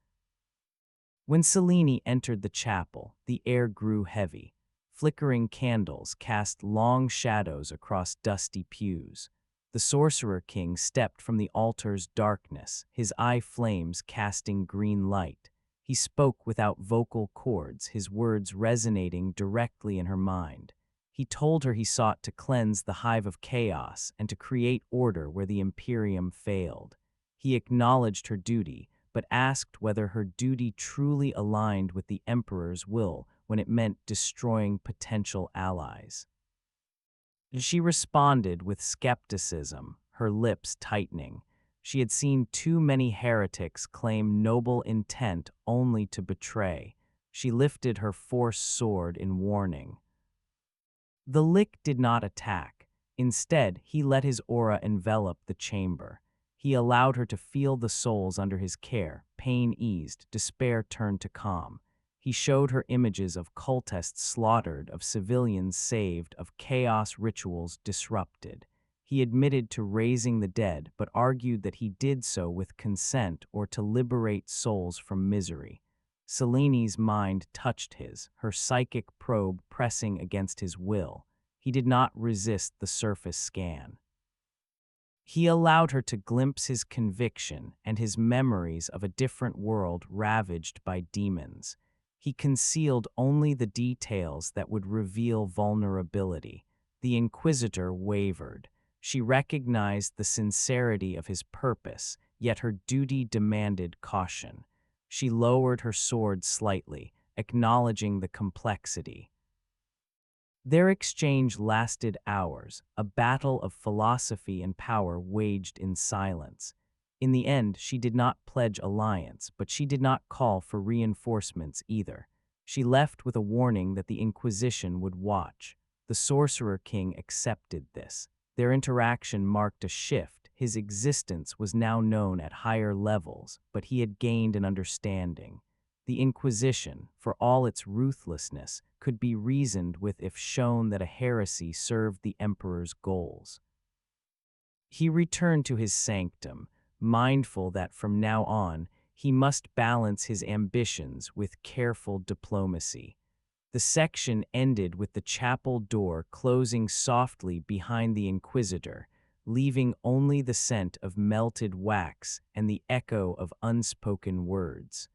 When Selene entered the chapel, the air grew heavy. Flickering candles cast long shadows across dusty pews. The Sorcerer King stepped from the altar's darkness, his eye flames casting green light. He spoke without vocal cords, his words resonating directly in her mind. He told her he sought to cleanse the hive of chaos and to create order where the Imperium failed. He acknowledged her duty, but asked whether her duty truly aligned with the Emperor's will when it meant destroying potential allies. She responded with skepticism, her lips tightening. She had seen too many heretics claim noble intent only to betray. She lifted her force sword in warning. The Lick did not attack. Instead, he let his aura envelop the chamber. He allowed her to feel the souls under his care. Pain eased, despair turned to calm. He showed her images of cultists slaughtered, of civilians saved, of chaos rituals disrupted. He admitted to raising the dead, but argued that he did so with consent or to liberate souls from misery. Selene's mind touched his, her psychic probe pressing against his will. He did not resist the surface scan. He allowed her to glimpse his conviction and his memories of a different world ravaged by demons. He concealed only the details that would reveal vulnerability. The Inquisitor wavered. She recognized the sincerity of his purpose, yet her duty demanded caution. She lowered her sword slightly, acknowledging the complexity. Their exchange lasted hours, a battle of philosophy and power waged in silence. In the end, she did not pledge alliance, but she did not call for reinforcements either. She left with a warning that the Inquisition would watch. The Sorcerer King accepted this. Their interaction marked a shift. His existence was now known at higher levels, but he had gained an understanding. The Inquisition, for all its ruthlessness, could be reasoned with if shown that a heresy served the Emperor's goals. He returned to his sanctum, mindful that from now on he must balance his ambitions with careful diplomacy. The section ended with the chapel door closing softly behind the Inquisitor, leaving only the scent of melted wax and the echo of unspoken words.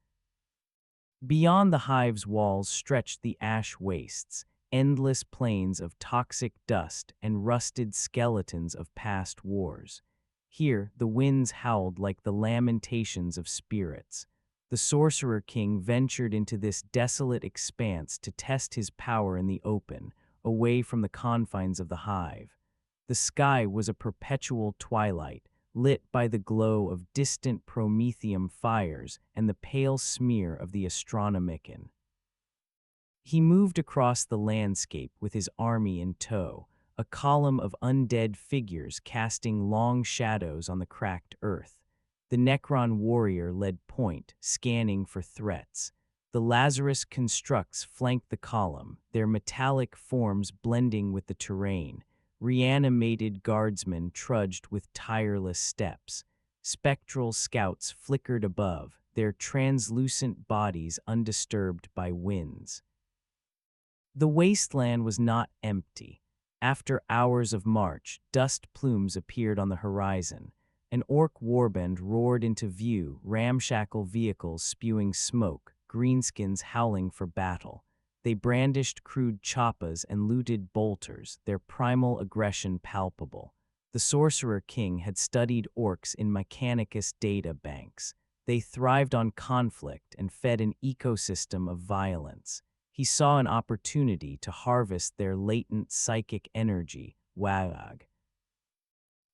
Beyond the hive's walls stretched the ash wastes, endless plains of toxic dust and rusted skeletons of past wars. Here, the winds howled like the lamentations of spirits. The Sorcerer King ventured into this desolate expanse to test his power in the open, away from the confines of the hive. The sky was a perpetual twilight, lit by the glow of distant promethium fires and the pale smear of the Astronomicon. He moved across the landscape with his army in tow, a column of undead figures casting long shadows on the cracked earth. The Necron warrior led point, scanning for threats. The Lazarus constructs flanked the column, their metallic forms blending with the terrain. Reanimated guardsmen trudged with tireless steps. Spectral scouts flickered above, their translucent bodies undisturbed by winds. The wasteland was not empty. After hours of march, dust plumes appeared on the horizon. An orc warband roared into view, ramshackle vehicles spewing smoke, greenskins howling for battle. They brandished crude choppas and looted bolters, their primal aggression palpable. The Sorcerer King had studied orcs in Mechanicus data banks. They thrived on conflict and fed an ecosystem of violence. He saw an opportunity to harvest their latent psychic energy, Waaagh,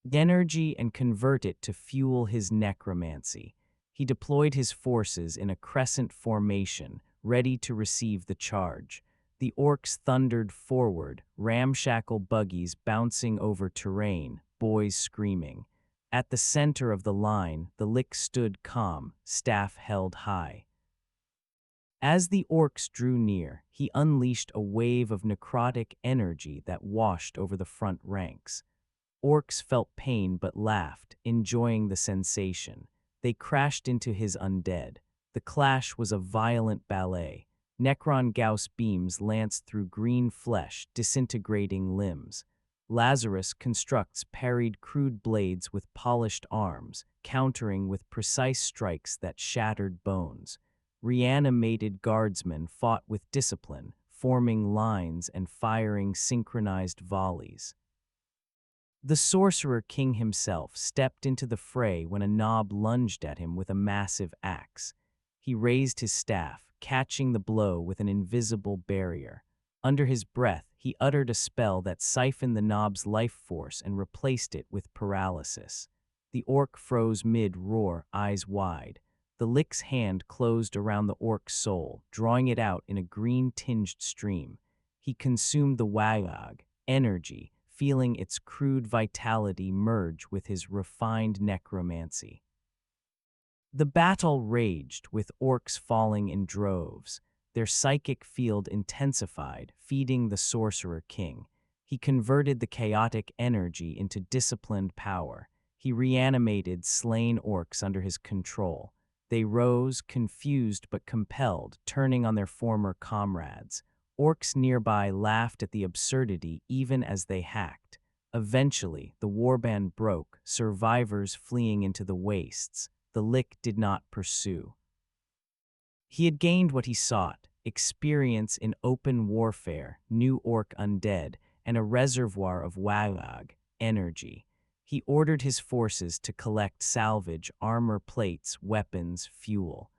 and convert it to fuel his necromancy. He deployed his forces in a crescent formation, ready to receive the charge. The orcs thundered forward, ramshackle buggies bouncing over terrain, boys screaming. At the center of the line, the Lick stood calm, staff held high. As the orcs drew near, he unleashed a wave of necrotic energy that washed over the front ranks. Orcs felt pain but laughed, enjoying the sensation. They crashed into his undead. The clash was a violent ballet. Necron Gauss beams lanced through green flesh, disintegrating limbs. Lazarus constructs parried crude blades with polished arms, countering with precise strikes that shattered bones. Reanimated guardsmen fought with discipline, forming lines and firing synchronized volleys. The Sorcerer King himself stepped into the fray when a knob lunged at him with a massive axe. He raised his staff, catching the blow with an invisible barrier. Under his breath, he uttered a spell that siphoned the knob's life force and replaced it with paralysis. The orc froze mid-roar, eyes wide. The Lick's hand closed around the orc's soul, drawing it out in a green-tinged stream. He consumed the Waaagh, energy, feeling its crude vitality merge with his refined necromancy. The battle raged, with orcs falling in droves. Their psychic field intensified, feeding the Sorcerer King. He converted the chaotic energy into disciplined power. He reanimated slain orcs under his control. They rose, confused but compelled, turning on their former comrades. Orcs nearby laughed at the absurdity even as they hacked. Eventually, the warband broke, survivors fleeing into the wastes. The Lick did not pursue. He had gained what he sought: experience in open warfare, new orc undead, and a reservoir of Waaagh energy. He ordered his forces to collect salvage, armor plates, weapons, fuel.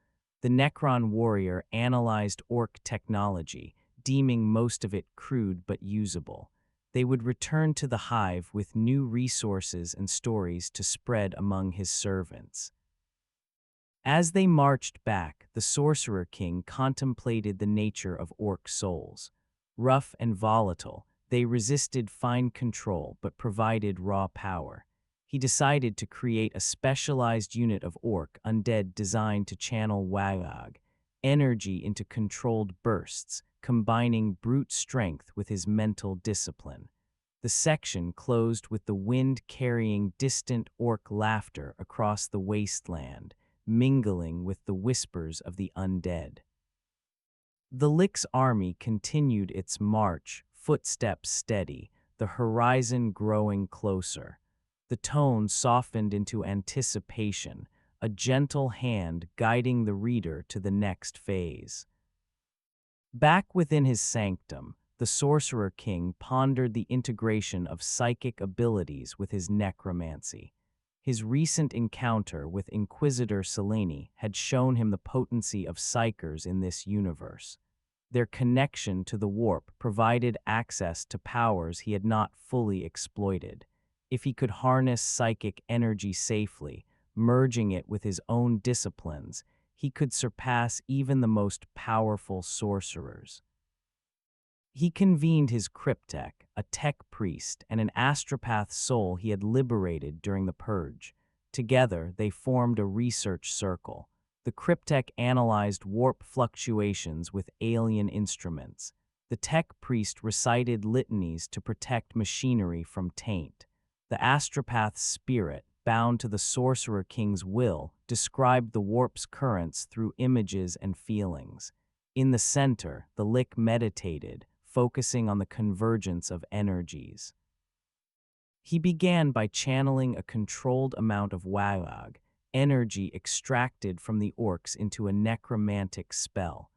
The Necron warrior analyzed orc technology, deeming most of it crude but usable. They would return to the hive with new resources and stories to spread among his servants. As they marched back, the Sorcerer King contemplated the nature of orc souls. Rough and volatile, they resisted fine control but provided raw power. He decided to create a specialized unit of orc undead designed to channel Waaagh energy into controlled bursts, combining brute strength with his mental discipline. The section closed with the wind carrying distant orc laughter across the wasteland, mingling with the whispers of the undead. The Lick's army continued its march, footsteps steady, the horizon growing closer. The tone softened into anticipation, a gentle hand guiding the reader to the next phase. Back within his sanctum, the Sorcerer King pondered the integration of psychic abilities with his necromancy. His recent encounter with Inquisitor Selene had shown him the potency of psychers in this universe. Their connection to the warp provided access to powers he had not fully exploited. If he could harness psychic energy safely, merging it with his own disciplines, he could surpass even the most powerful sorcerers. He convened his cryptech, a tech priest, and an astropath soul he had liberated during the Purge. Together, they formed a research circle. The cryptech analyzed warp fluctuations with alien instruments. The The tech priest recited litanies to protect machinery from taint. The astropath's spirit, bound to the sorcerer king's will, described the warp's currents through images and feelings. In the center, the lich meditated, focusing on the convergence of energies. He began by channeling a controlled amount of Waaagh, energy extracted from the orcs, into a necromantic spell.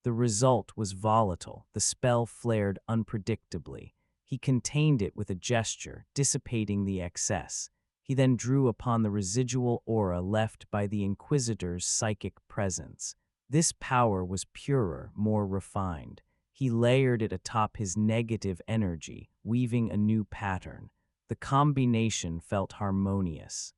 The result was volatile. The spell flared unpredictably. He contained it with a gesture, dissipating the excess. He then drew upon the residual aura left by the Inquisitors' psychic presence. This power was purer, more refined. He layered it atop his negative energy, weaving a new pattern. The combination felt harmonious.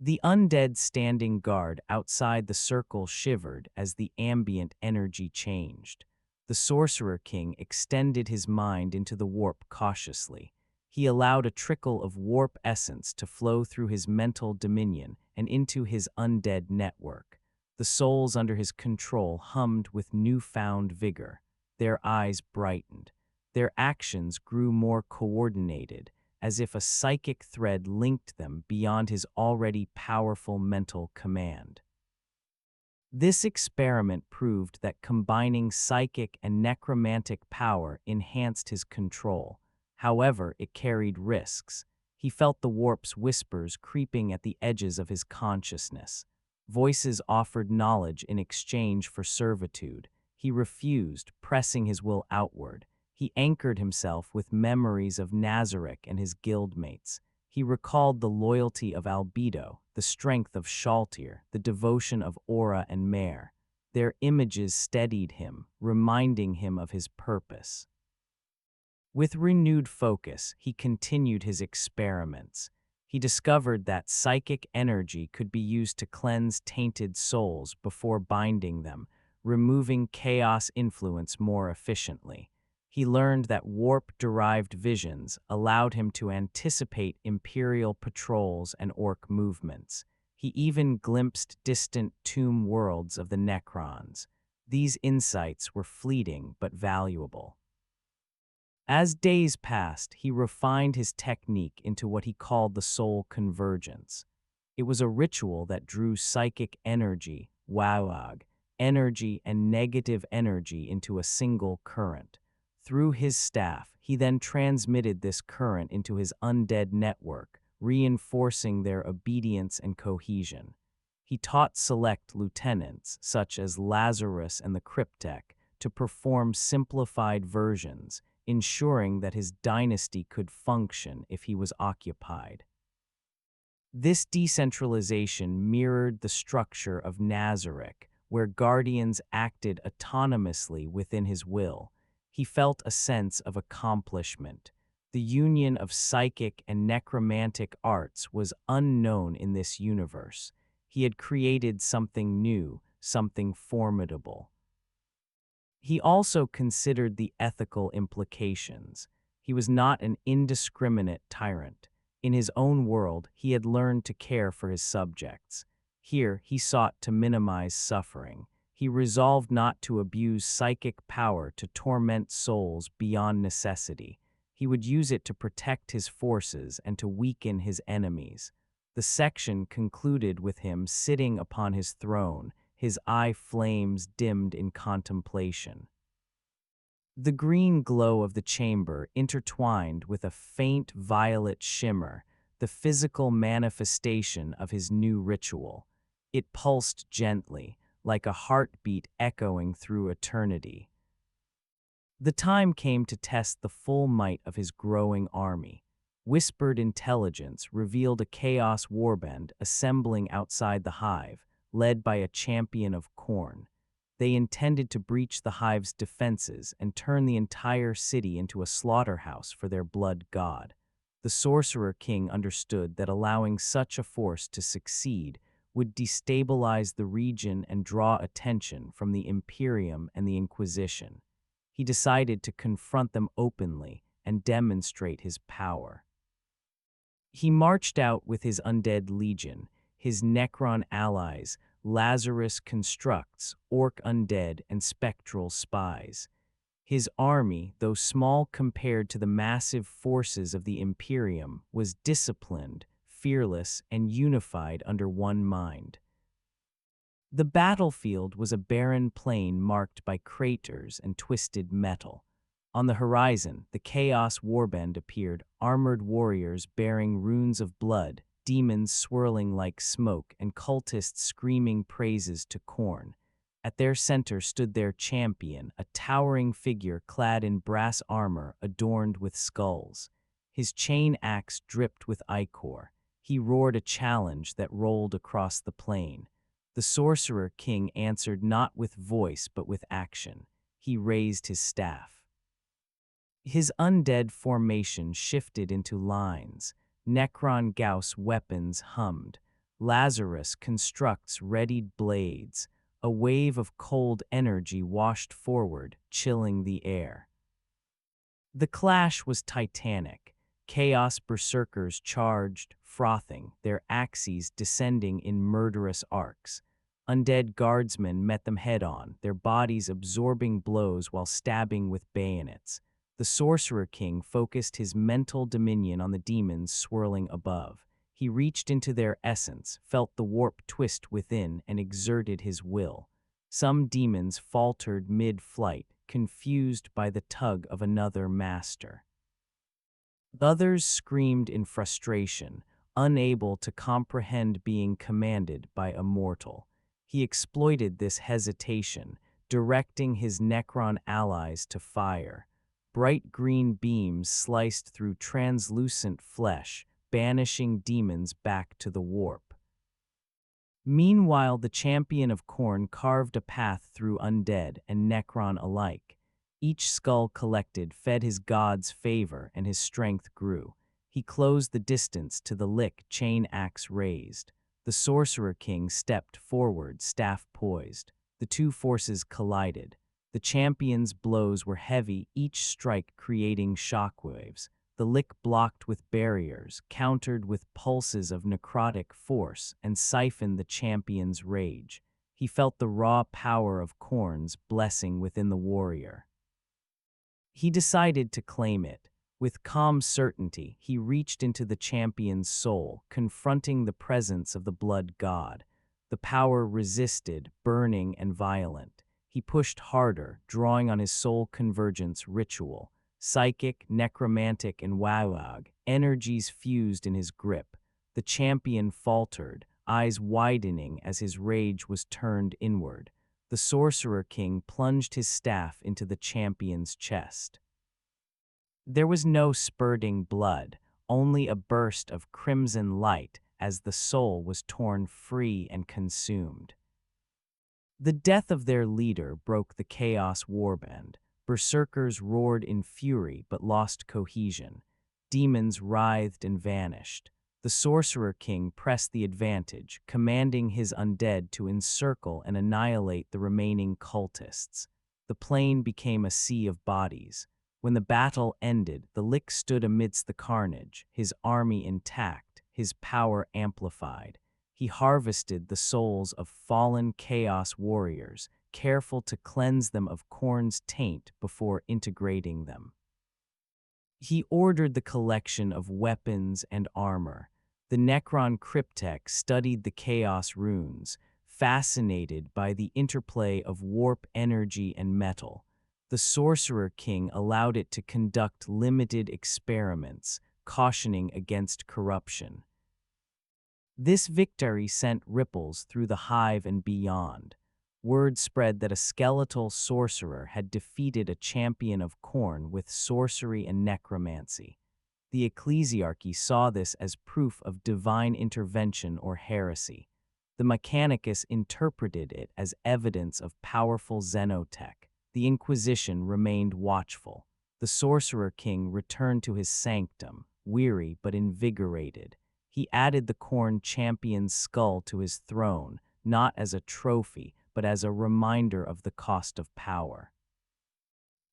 The undead standing guard outside the circle shivered as the ambient energy changed. The Sorcerer King extended his mind into the warp cautiously. He allowed a trickle of warp essence to flow through his mental dominion and into his undead network. The souls under his control hummed with newfound vigor. Their eyes brightened. Their actions grew more coordinated, as if a psychic thread linked them beyond his already powerful mental command. This experiment proved that combining psychic and necromantic power enhanced his control. However, it carried risks. He felt the warp's whispers creeping at the edges of his consciousness. Voices offered knowledge in exchange for servitude. He refused, pressing his will outward. He anchored himself with memories of Nazarick and his guildmates. He recalled the loyalty of Albedo, the strength of Shaltir, the devotion of Aura and Mare. Their images steadied him, reminding him of his purpose. With renewed focus, he continued his experiments. He discovered that psychic energy could be used to cleanse tainted souls before binding them, removing chaos influence more efficiently. He learned that warp-derived visions allowed him to anticipate Imperial patrols and Ork movements. He even glimpsed distant tomb worlds of the Necrons. These insights were fleeting but valuable. As days passed, he refined his technique into what he called the soul convergence. It was a ritual that drew psychic energy, Waaagh, energy and negative energy into a single current. Through his staff, he then transmitted this current into his undead network, reinforcing their obedience and cohesion. He taught select lieutenants, such as Lazarus and the Cryptek, to perform simplified versions, ensuring that his dynasty could function if he was occupied. This decentralization mirrored the structure of Nazarick, where guardians acted autonomously within his will. He felt a sense of accomplishment. The union of psychic and necromantic arts was unknown in this universe. He had created something new, something formidable. He also considered the ethical implications. He was not an indiscriminate tyrant. In his own world, he had learned to care for his subjects. Here, he sought to minimize suffering. He resolved not to abuse psychic power to torment souls beyond necessity. He would use it to protect his forces and to weaken his enemies. The section concluded with him sitting upon his throne, his eye flames dimmed in contemplation. The green glow of the chamber intertwined with a faint violet shimmer, the physical manifestation of his new ritual. It pulsed gently, like a heartbeat echoing through eternity. The time came to test the full might of his growing army. Whispered intelligence revealed a chaos warband assembling outside the hive, led by a champion of Khorne. They intended to breach the hive's defenses and turn the entire city into a slaughterhouse for their blood god. The Sorcerer King understood that allowing such a force to succeed would destabilize the region and draw attention from the Imperium and the Inquisition. He decided to confront them openly and demonstrate his power. He marched out with his undead legion, his Necron allies, Lazarus constructs, Ork undead, and spectral spies. His army, though small compared to the massive forces of the Imperium, was disciplined, fearless, and unified under one mind. The battlefield was a barren plain marked by craters and twisted metal. On the horizon, the Chaos Warband appeared, armored warriors bearing runes of blood, demons swirling like smoke, and cultists screaming praises to Khorne. At their center stood their champion, a towering figure clad in brass armor adorned with skulls. His chain axe dripped with ichor. He roared a challenge that rolled across the plain. The Sorcerer King answered not with voice but with action. He raised his staff. His undead formation shifted into lines. Necron Gauss weapons hummed. Lazarus constructs readied blades. A wave of cold energy washed forward, chilling the air. The clash was titanic. Chaos berserkers charged, frothing, their axes descending in murderous arcs. Undead guardsmen met them head-on, their bodies absorbing blows while stabbing with bayonets. The Sorcerer King focused his mental dominion on the demons swirling above. He reached into their essence, felt the warp twist within, and exerted his will. Some demons faltered mid-flight, confused by the tug of another master. Others screamed in frustration, unable to comprehend being commanded by a mortal. He exploited this hesitation, directing his Necron allies to fire. Bright green beams sliced through translucent flesh, banishing demons back to the warp. Meanwhile, the champion of Khorne carved a path through undead and Necron alike. Each skull collected fed his god's favor, and his strength grew. He closed the distance to the lick, chain axe raised. The Sorcerer King stepped forward, staff poised. The two forces collided. The champion's blows were heavy, each strike creating shockwaves. The lick blocked with barriers, countered with pulses of necrotic force, and siphoned the champion's rage. He felt the raw power of Khorne's blessing within the warrior. He decided to claim it. With calm certainty, he reached into the champion's soul, confronting the presence of the blood god. The power resisted, burning and violent. He pushed harder, drawing on his soul convergence ritual. Psychic, necromantic, and Waaagh, energies fused in his grip. The champion faltered, eyes widening as his rage was turned inward. The Sorcerer King plunged his staff into the champion's chest. There was no spurting blood, only a burst of crimson light as the soul was torn free and consumed. The death of their leader broke the Chaos Warband. Berserkers roared in fury but lost cohesion. Demons writhed and vanished. The Sorcerer King pressed the advantage, commanding his undead to encircle and annihilate the remaining cultists. The plain became a sea of bodies. When the battle ended, the Lick stood amidst the carnage, his army intact, his power amplified. He harvested the souls of fallen Chaos warriors, careful to cleanse them of Khorne's taint before integrating them. He ordered the collection of weapons and armor. The Necron cryptek studied the Chaos runes, fascinated by the interplay of warp energy and metal. The Sorcerer King allowed it to conduct limited experiments, cautioning against corruption. This victory sent ripples through the hive and beyond. Word spread that a skeletal sorcerer had defeated a champion of Khorne with sorcery and necromancy. The ecclesiarchy saw this as proof of divine intervention or heresy. The Mechanicus interpreted it as evidence of powerful xenotech. The Inquisition remained watchful. The Sorcerer King returned to his sanctum, weary but invigorated. He added the Khorne champion's skull to his throne, not as a trophy, but as a reminder of the cost of power.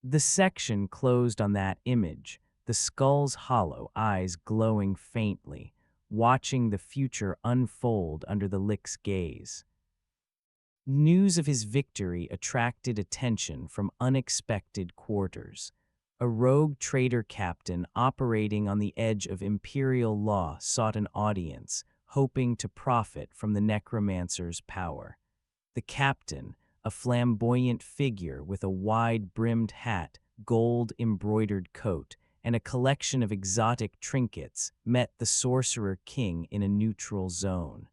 The section closed on that image, the skull's hollow eyes glowing faintly, watching the future unfold under the Lick's gaze. News of his victory attracted attention from unexpected quarters. A rogue trader captain operating on the edge of imperial law sought an audience, hoping to profit from the necromancer's power. The captain, a flamboyant figure with a wide-brimmed hat, gold-embroidered coat, and a collection of exotic trinkets, met the sorcerer king in a neutral zone.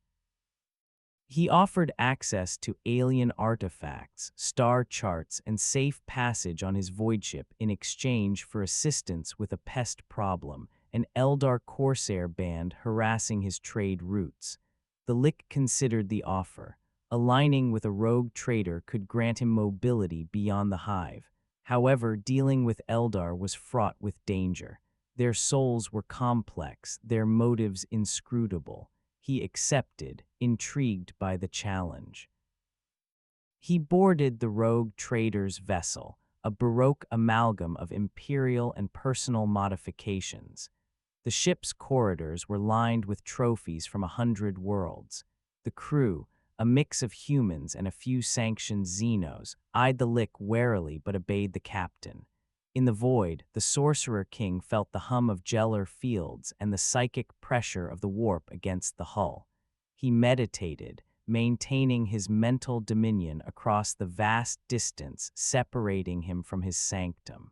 He offered access to alien artifacts, star charts, and safe passage on his voidship in exchange for assistance with a pest problem, an Eldar corsair band harassing his trade routes. The Lich considered the offer. Aligning with a rogue trader could grant him mobility beyond the hive. However, dealing with Eldar was fraught with danger. Their souls were complex, their motives inscrutable. He accepted, intrigued by the challenge. He boarded the rogue trader's vessel, a baroque amalgam of imperial and personal modifications. The ship's corridors were lined with trophies from 100 worlds. The crew, a mix of humans and a few sanctioned Xenos, eyed the Lich warily but obeyed the captain. In the void, the Sorcerer King felt the hum of gellar fields and the psychic pressure of the warp against the hull. He meditated, maintaining his mental dominion across the vast distance separating him from his sanctum.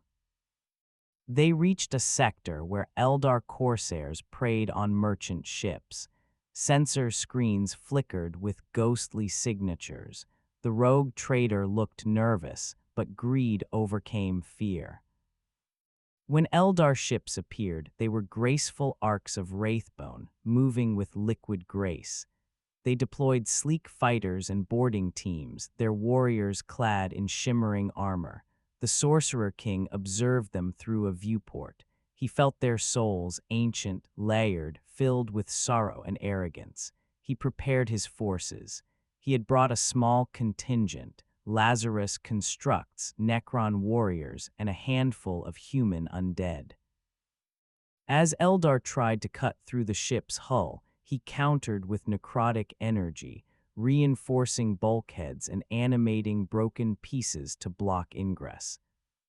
They reached a sector where Eldar corsairs preyed on merchant ships. Sensor screens flickered with ghostly signatures. The rogue trader looked nervous, but greed overcame fear. When Eldar ships appeared, they were graceful arcs of wraithbone, moving with liquid grace. They deployed sleek fighters and boarding teams, their warriors clad in shimmering armor. The Sorcerer King observed them through a viewport. He felt their souls, ancient, layered, filled with sorrow and arrogance. He prepared his forces. He had brought a small contingent, Lazarus constructs, Necron warriors, and a handful of human undead. As Eldar tried to cut through the ship's hull, he countered with necrotic energy, reinforcing bulkheads and animating broken pieces to block ingress.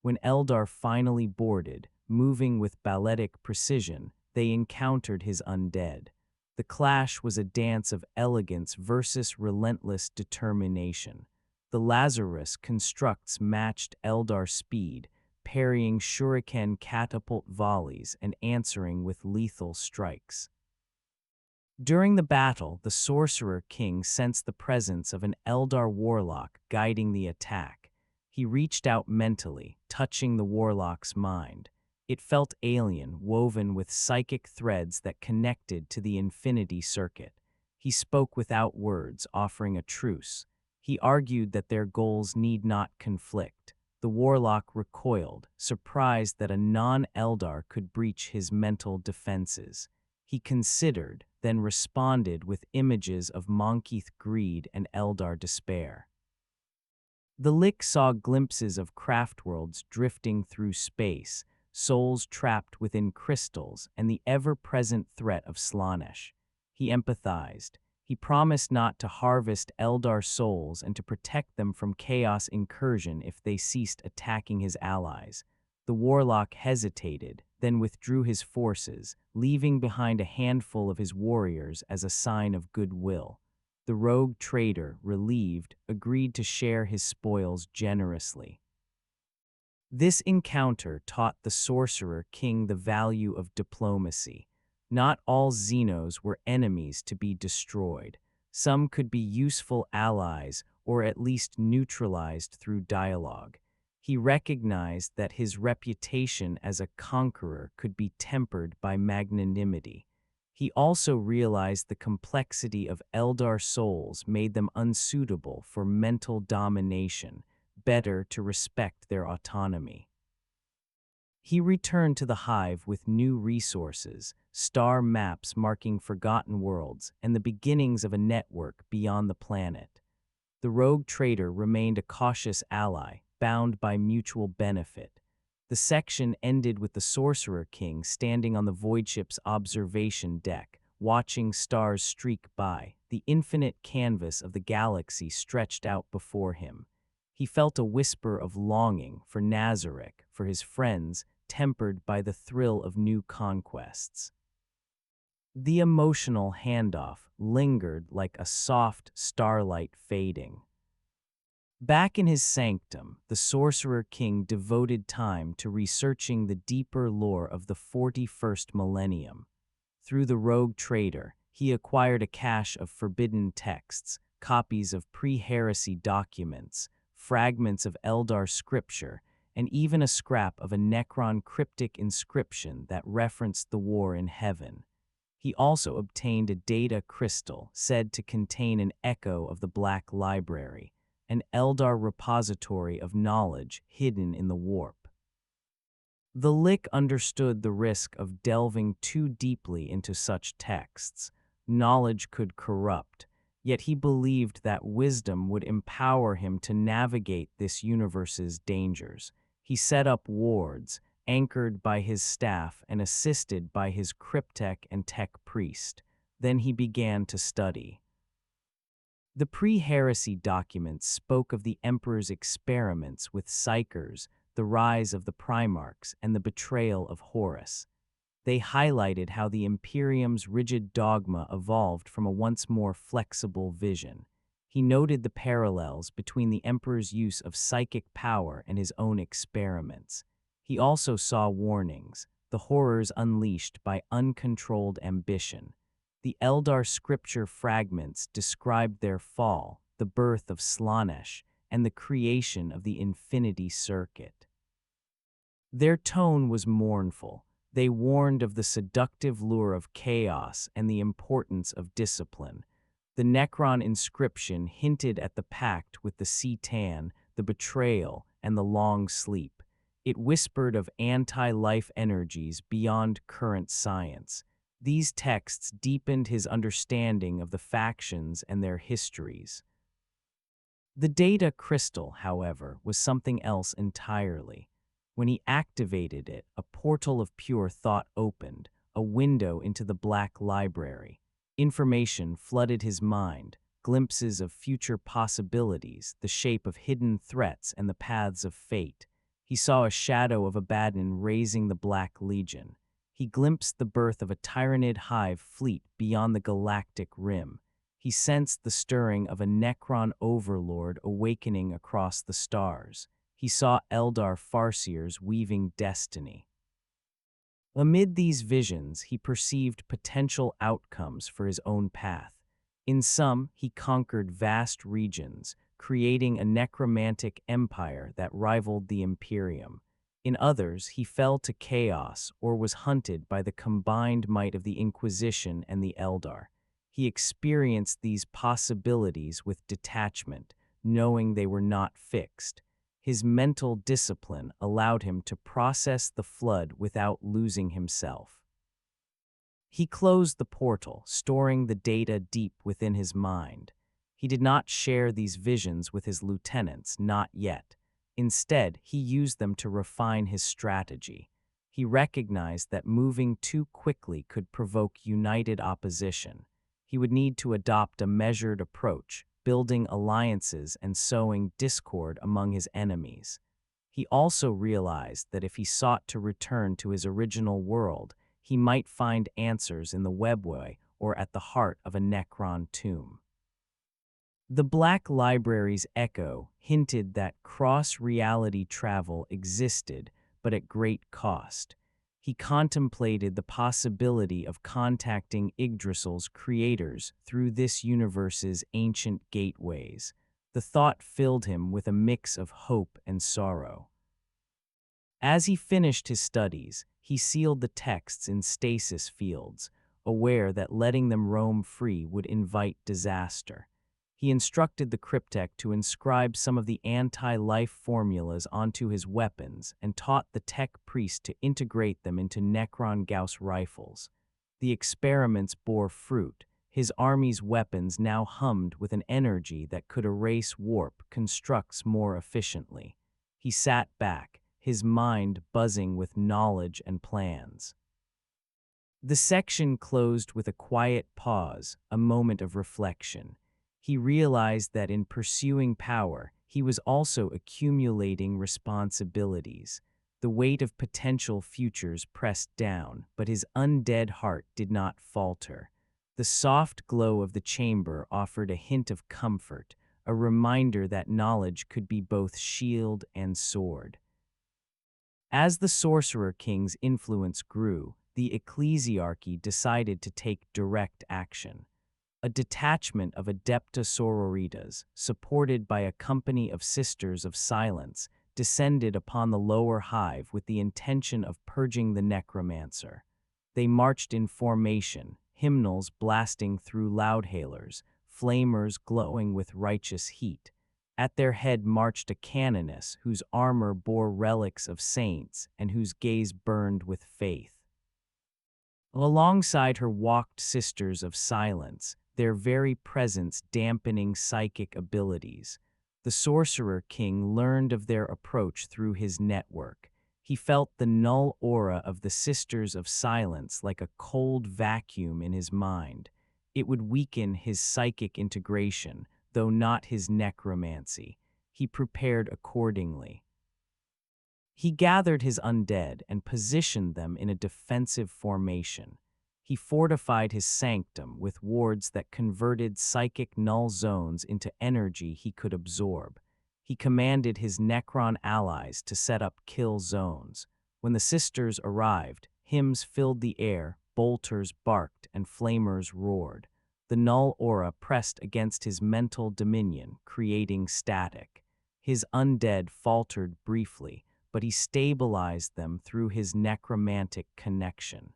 When Eldar finally boarded, moving with balletic precision, they encountered his undead. The clash was a dance of elegance versus relentless determination. The Lazarus constructs matched Eldar speed, parrying shuriken catapult volleys and answering with lethal strikes. During the battle, the Sorcerer King sensed the presence of an Eldar warlock guiding the attack. He reached out mentally, touching the warlock's mind. It felt alien, woven with psychic threads that connected to the infinity circuit. He spoke without words, offering a truce. He argued that their goals need not conflict. The warlock recoiled, surprised that a non-Eldar could breach his mental defenses. He considered, then responded with images of Monkeith greed and Eldar despair. The Lich saw glimpses of craftworlds drifting through space, souls trapped within crystals, and the ever-present threat of Slaanesh. He empathized. He promised not to harvest Eldar souls and to protect them from chaos incursion if they ceased attacking his allies. The warlock hesitated, then withdrew his forces, leaving behind a handful of his warriors as a sign of goodwill. The rogue trader, relieved, agreed to share his spoils generously. This encounter taught the Sorcerer King the value of diplomacy. Not all Xenos were enemies to be destroyed. Some could be useful allies or at least neutralized through dialogue. He recognized that his reputation as a conqueror could be tempered by magnanimity. He also realized the complexity of Eldar souls made them unsuitable for mental domination, better to respect their autonomy. He returned to the hive with new resources, star maps marking forgotten worlds, and the beginnings of a network beyond the planet. The rogue trader remained a cautious ally, bound by mutual benefit. The section ended with the Sorcerer King standing on the voidship's observation deck, watching stars streak by, the infinite canvas of the galaxy stretched out before him. He felt a whisper of longing for Nazarick, for his friends, tempered by the thrill of new conquests. The emotional handoff lingered like a soft starlight fading. Back in his sanctum, the Sorcerer King devoted time to researching the deeper lore of the 41st millennium. Through the rogue trader, he acquired a cache of forbidden texts, copies of pre-heresy documents, fragments of Eldar scripture, and even a scrap of a Necron cryptic inscription that referenced the war in heaven. He also obtained a data crystal said to contain an echo of the Black Library, an Eldar repository of knowledge hidden in the warp. The Lich understood the risk of delving too deeply into such texts. Knowledge could corrupt, yet he believed that wisdom would empower him to navigate this universe's dangers. He set up wards, anchored by his staff and assisted by his cryptech and tech priest. Then he began to study. The pre-heresy documents spoke of the Emperor's experiments with psychers, the rise of the Primarchs, and the betrayal of Horus. They highlighted how the Imperium's rigid dogma evolved from a once more flexible vision. He noted the parallels between the Emperor's use of psychic power and his own experiments. He also saw warnings, the horrors unleashed by uncontrolled ambition. The Eldar scripture fragments described their fall, the birth of Slaanesh, and the creation of the Infinity Circuit. Their tone was mournful. They warned of the seductive lure of chaos and the importance of discipline. The Necron inscription hinted at the pact with the Cetan, the betrayal, and the long sleep. It whispered of anti-life energies beyond current science. These texts deepened his understanding of the factions and their histories. The data crystal, however, was something else entirely. When he activated it, a portal of pure thought opened, a window into the Black Library. Information flooded his mind, glimpses of future possibilities, the shape of hidden threats and the paths of fate. He saw a shadow of Abaddon raising the Black Legion. He glimpsed the birth of a Tyranid hive fleet beyond the galactic rim. He sensed the stirring of a Necron overlord awakening across the stars. He saw Eldar farseers weaving destiny. Amid these visions, he perceived potential outcomes for his own path. In some, he conquered vast regions, creating a necromantic empire that rivaled the Imperium. In others, he fell to chaos or was hunted by the combined might of the Inquisition and the Eldar. He experienced these possibilities with detachment, knowing they were not fixed. His mental discipline allowed him to process the flood without losing himself. He closed the portal, storing the data deep within his mind. He did not share these visions with his lieutenants, not yet. Instead, he used them to refine his strategy. He recognized that moving too quickly could provoke united opposition. He would need to adopt a measured approach, building alliances and sowing discord among his enemies. He also realized that if he sought to return to his original world, he might find answers in the webway or at the heart of a Necron tomb. The Black Library's echo hinted that cross-reality travel existed, but at great cost. He contemplated the possibility of contacting Yggdrasil's creators through this universe's ancient gateways. The thought filled him with a mix of hope and sorrow. As he finished his studies, he sealed the texts in stasis fields, aware that letting them roam free would invite disaster. He instructed the cryptech to inscribe some of the anti-life formulas onto his weapons and taught the tech priest to integrate them into Necron Gauss rifles. The experiments bore fruit. His army's weapons now hummed with an energy that could erase warp constructs more efficiently. He sat back, his mind buzzing with knowledge and plans. The section closed with a quiet pause, a moment of reflection. He realized that in pursuing power, he was also accumulating responsibilities. The weight of potential futures pressed down, but his undead heart did not falter. The soft glow of the chamber offered a hint of comfort, a reminder that knowledge could be both shield and sword. As the Sorcerer King's influence grew, the ecclesiarchy decided to take direct action. A detachment of Adepta Sororitas, supported by a company of Sisters of Silence, descended upon the lower hive with the intention of purging the necromancer. They marched in formation, hymnals blasting through loudhailers, flamers glowing with righteous heat. At their head marched a canoness whose armor bore relics of saints and whose gaze burned with faith. Alongside her walked Sisters of Silence, their very presence dampening psychic abilities. The Sorcerer King learned of their approach through his network. He felt the null aura of the Sisters of Silence like a cold vacuum in his mind. It would weaken his psychic integration, though not his necromancy. He prepared accordingly. He gathered his undead and positioned them in a defensive formation. He fortified his sanctum with wards that converted psychic null zones into energy he could absorb. He commanded his Necron allies to set up kill zones. When the sisters arrived, hymns filled the air, bolters barked, and flamers roared. The null aura pressed against his mental dominion, creating static. His undead faltered briefly, but he stabilized them through his necromantic connection.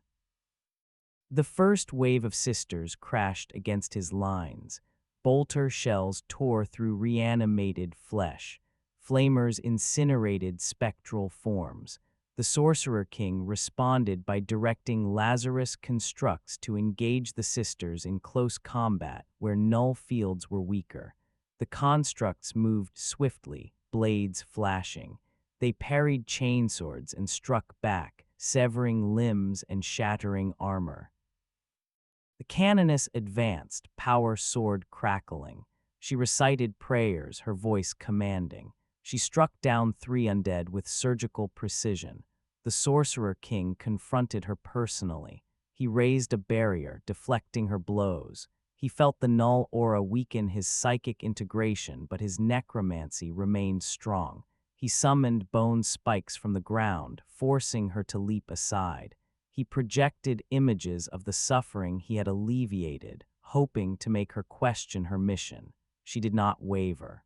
The first wave of sisters crashed against his lines. Bolter shells tore through reanimated flesh. Flamers incinerated spectral forms. The Sorcerer King responded by directing Lazarus constructs to engage the sisters in close combat where null fields were weaker. The constructs moved swiftly, blades flashing. They parried chainswords and struck back, severing limbs and shattering armor. The canoness advanced, power sword crackling. She recited prayers, her voice commanding. She struck down 3 undead with surgical precision. The Sorcerer King confronted her personally. He raised a barrier, deflecting her blows. He felt the null aura weaken his psychic integration, but his necromancy remained strong. He summoned bone spikes from the ground, forcing her to leap aside. He projected images of the suffering he had alleviated, hoping to make her question her mission. She did not waver.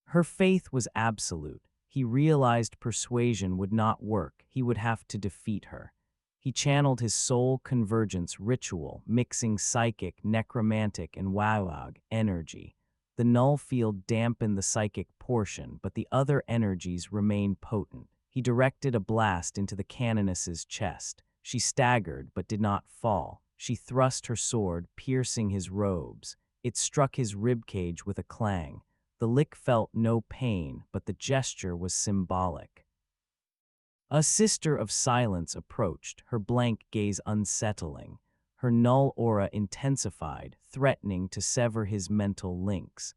Her faith was absolute. He realized persuasion would not work. He would have to defeat her. He channeled his soul convergence ritual, mixing psychic, necromantic, and Waaagh energy. The null field dampened the psychic portion, but the other energies remained potent. He directed a blast into the canoness's chest. She staggered, but did not fall. She thrust her sword, piercing his robes. It struck his ribcage with a clang. The lick felt no pain, but the gesture was symbolic. A Sister of Silence approached, her blank gaze unsettling. Her null aura intensified, threatening to sever his mental links.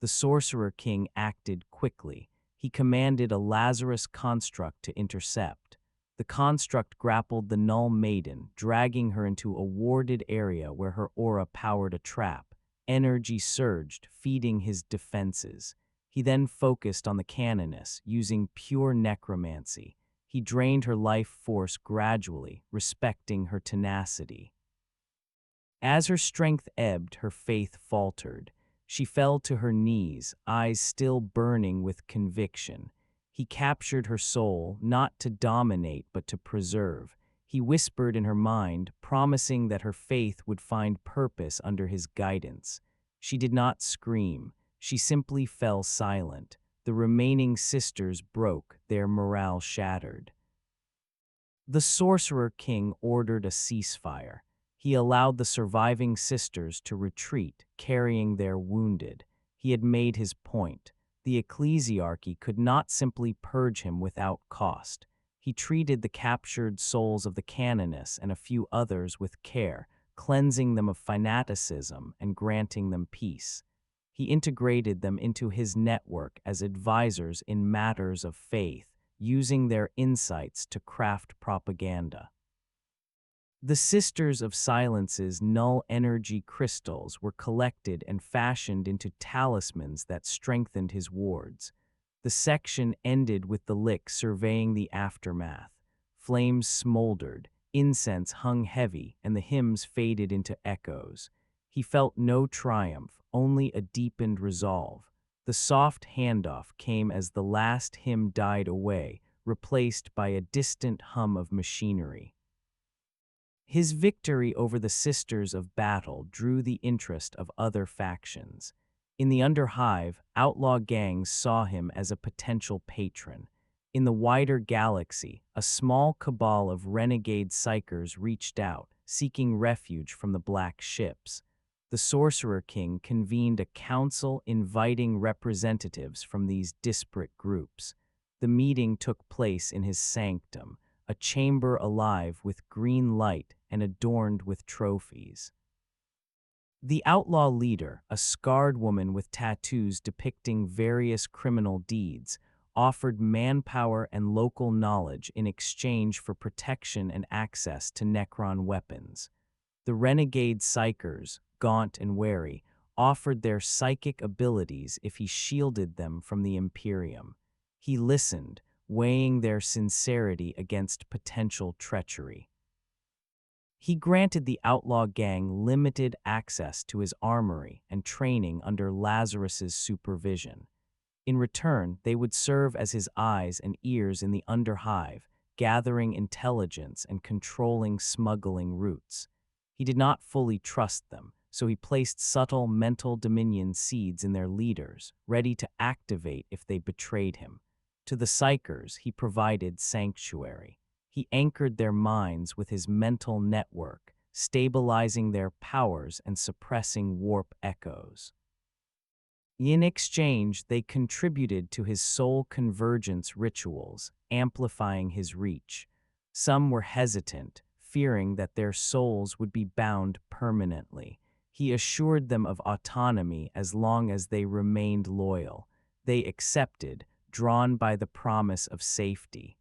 The Sorcerer King acted quickly. He commanded a Lazarus construct to intercept. The construct grappled the null maiden, dragging her into a warded area where her aura powered a trap. Energy surged, feeding his defenses. He then focused on the canoness, using pure necromancy. He drained her life force gradually, respecting her tenacity. As her strength ebbed, her faith faltered. She fell to her knees, eyes still burning with conviction. He captured her soul, not to dominate but to preserve. He whispered in her mind, promising that her faith would find purpose under his guidance. She did not scream. She simply fell silent. The remaining sisters broke, their morale shattered. The Sorcerer King ordered a ceasefire. He allowed the surviving sisters to retreat, carrying their wounded. He had made his point. The ecclesiarchy could not simply purge him without cost. He He treated the captured souls of the canoness and a few others with care, cleansing them of fanaticism and granting them peace. He integrated them into his network as advisors in matters of faith, using their insights to craft propaganda. The Sisters of Silence's null energy crystals were collected and fashioned into talismans that strengthened his wards. The section ended with the Lick surveying the aftermath. Flames smoldered, incense hung heavy, and the hymns faded into echoes. He felt no triumph, only a deepened resolve. The soft handoff came as the last hymn died away, replaced by a distant hum of machinery. His victory over the Sisters of Battle drew the interest of other factions. In the Underhive, outlaw gangs saw him as a potential patron. In the wider galaxy, a small cabal of renegade psychers reached out, seeking refuge from the Black Ships. The Sorcerer King convened a council inviting representatives from these disparate groups. The meeting took place in his sanctum, a chamber alive with green light and adorned with trophies. The outlaw leader, a scarred woman with tattoos depicting various criminal deeds, offered manpower and local knowledge in exchange for protection and access to Necron weapons. The renegade psychers, gaunt and wary, offered their psychic abilities if he shielded them from the Imperium. He listened, weighing their sincerity against potential treachery. He granted the outlaw gang limited access to his armory and training under Lazarus's supervision. In return, they would serve as his eyes and ears in the Underhive, gathering intelligence and controlling smuggling routes. He did not fully trust them, so he placed subtle mental dominion seeds in their leaders, ready to activate if they betrayed him. To the psychers, he provided sanctuary. He anchored their minds with his mental network, stabilizing their powers and suppressing warp echoes. In exchange, they contributed to his soul convergence rituals, amplifying his reach. Some were hesitant, fearing that their souls would be bound permanently. He assured them of autonomy as long as they remained loyal. They accepted, drawn by the promise of safety.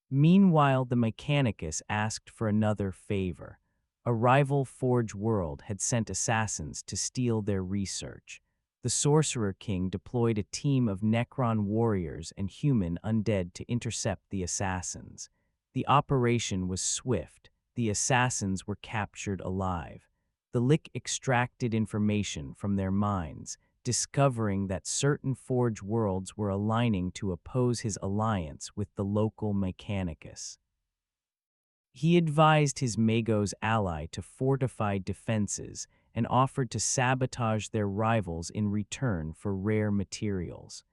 Meanwhile, the Mechanicus asked for another favor. A rival Forge World had sent assassins to steal their research. The Sorcerer King deployed a team of Necron warriors and human undead to intercept the assassins. The operation was swift. The assassins were captured alive. The Lick extracted information from their minds, discovering that certain Forge worlds were aligning to oppose his alliance with the local Mechanicus. He advised his Magos ally to fortify defenses and offered to sabotage their rivals in return for rare materials.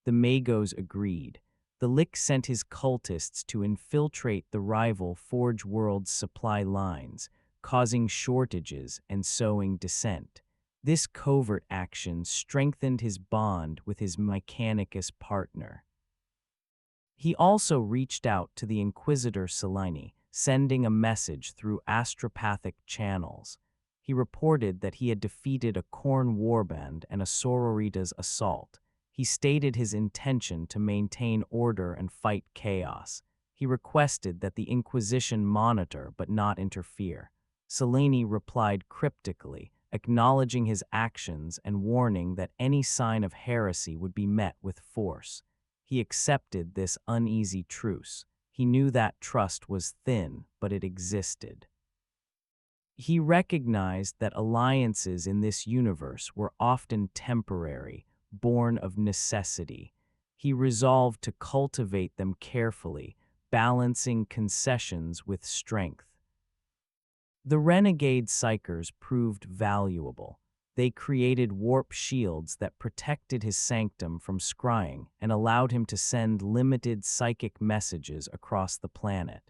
The Magos agreed. The Lick sent his cultists to infiltrate the rival Forge world's supply lines, causing shortages and sowing dissent. This covert action strengthened his bond with his Mechanicus partner. He also reached out to the Inquisitor Selene, sending a message through astropathic channels. He reported that he had defeated a Khorne warband and a Sororitas assault. He stated his intention to maintain order and fight chaos. He requested that the Inquisition monitor but not interfere. Selene replied cryptically, acknowledging his actions and warning that any sign of heresy would be met with force. He accepted this uneasy truce. He knew that trust was thin, but it existed. He recognized that alliances in this universe were often temporary, born of necessity. He resolved to cultivate them carefully, balancing concessions with strength. The renegade psychers proved valuable. They created warp shields that protected his sanctum from scrying and allowed him to send limited psychic messages across the planet.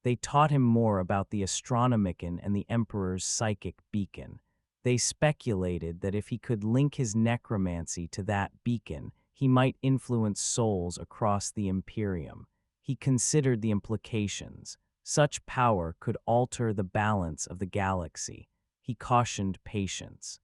They taught him more about the Astronomicon and the Emperor's psychic beacon. They speculated that if he could link his necromancy to that beacon, he might influence souls across the Imperium. He considered the implications. Such power could alter the balance of the galaxy. He cautioned patience.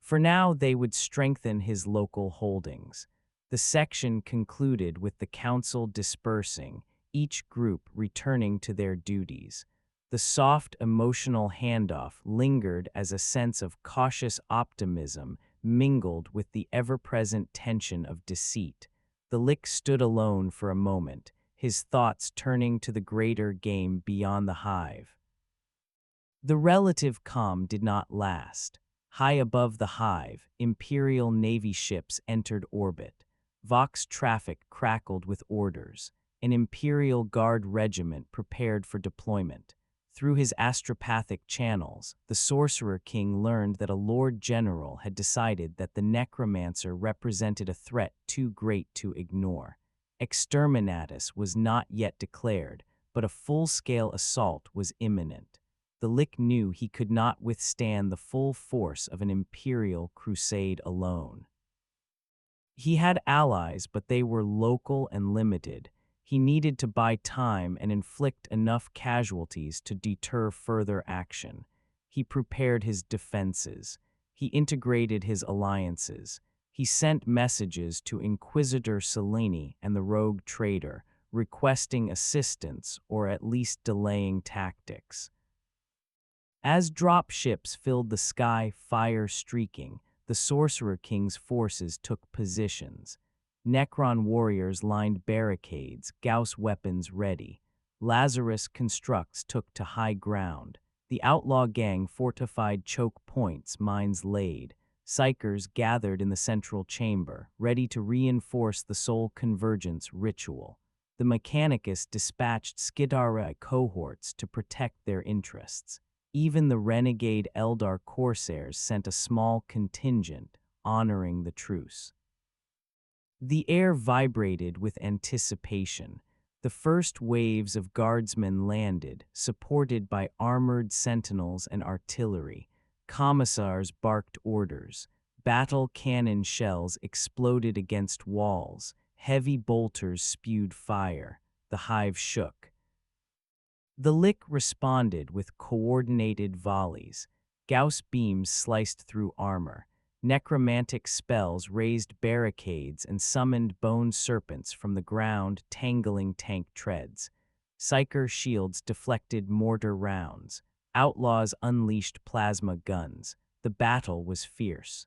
For now, they would strengthen his local holdings. The section concluded with the council dispersing, each group returning to their duties. The soft, emotional handoff lingered as a sense of cautious optimism mingled with the ever-present tension of deceit. The Lick stood alone for a moment, his thoughts turning to the greater game beyond the hive. The relative calm did not last. High above the hive, Imperial Navy ships entered orbit. Vox traffic crackled with orders. An Imperial Guard regiment prepared for deployment. Through his astropathic channels, the Sorcerer King learned that a Lord General had decided that the Necromancer represented a threat too great to ignore. Exterminatus was not yet declared, but a full-scale assault was imminent. The Lick knew he could not withstand the full force of an Imperial crusade alone. He had allies, but they were local and limited. He needed to buy time and inflict enough casualties to deter further action. He prepared his defenses. He integrated his alliances. He sent messages to Inquisitor Selene and the rogue trader, requesting assistance or at least delaying tactics. As drop ships filled the sky, fire streaking, the Sorcerer King's forces took positions. Necron warriors lined barricades, Gauss weapons ready. Lazarus constructs took to high ground. The outlaw gang fortified choke points, mines laid. Psychers gathered in the central chamber, ready to reinforce the soul convergence ritual. The Mechanicus dispatched Skidara cohorts to protect their interests. Even the renegade Eldar corsairs sent a small contingent, honoring the truce. The air vibrated with anticipation. The first waves of guardsmen landed, supported by armored sentinels and artillery. Commissars barked orders. Battle cannon shells exploded against walls. Heavy bolters spewed fire. The hive shook. The Lick responded with coordinated volleys. Gauss beams sliced through armor. Necromantic spells raised barricades and summoned bone serpents from the ground, tangling tank treads. Psyker shields deflected mortar rounds. Outlaws unleashed plasma guns. The battle was fierce.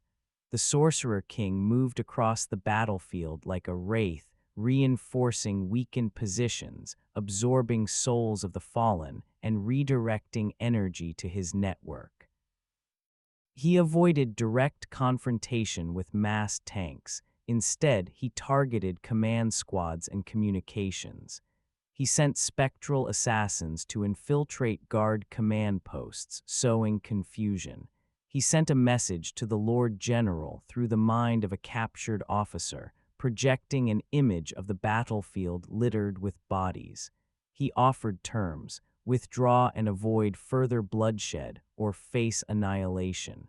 The Sorcerer King moved across the battlefield like a wraith, reinforcing weakened positions, absorbing souls of the fallen, and redirecting energy to his network. He avoided direct confrontation with mass tanks. Instead, he targeted command squads and communications. He sent spectral assassins to infiltrate guard command posts, sowing confusion. He sent a message to the Lord General through the mind of a captured officer, projecting an image of the battlefield littered with bodies. He offered terms: withdraw and avoid further bloodshed, or face annihilation.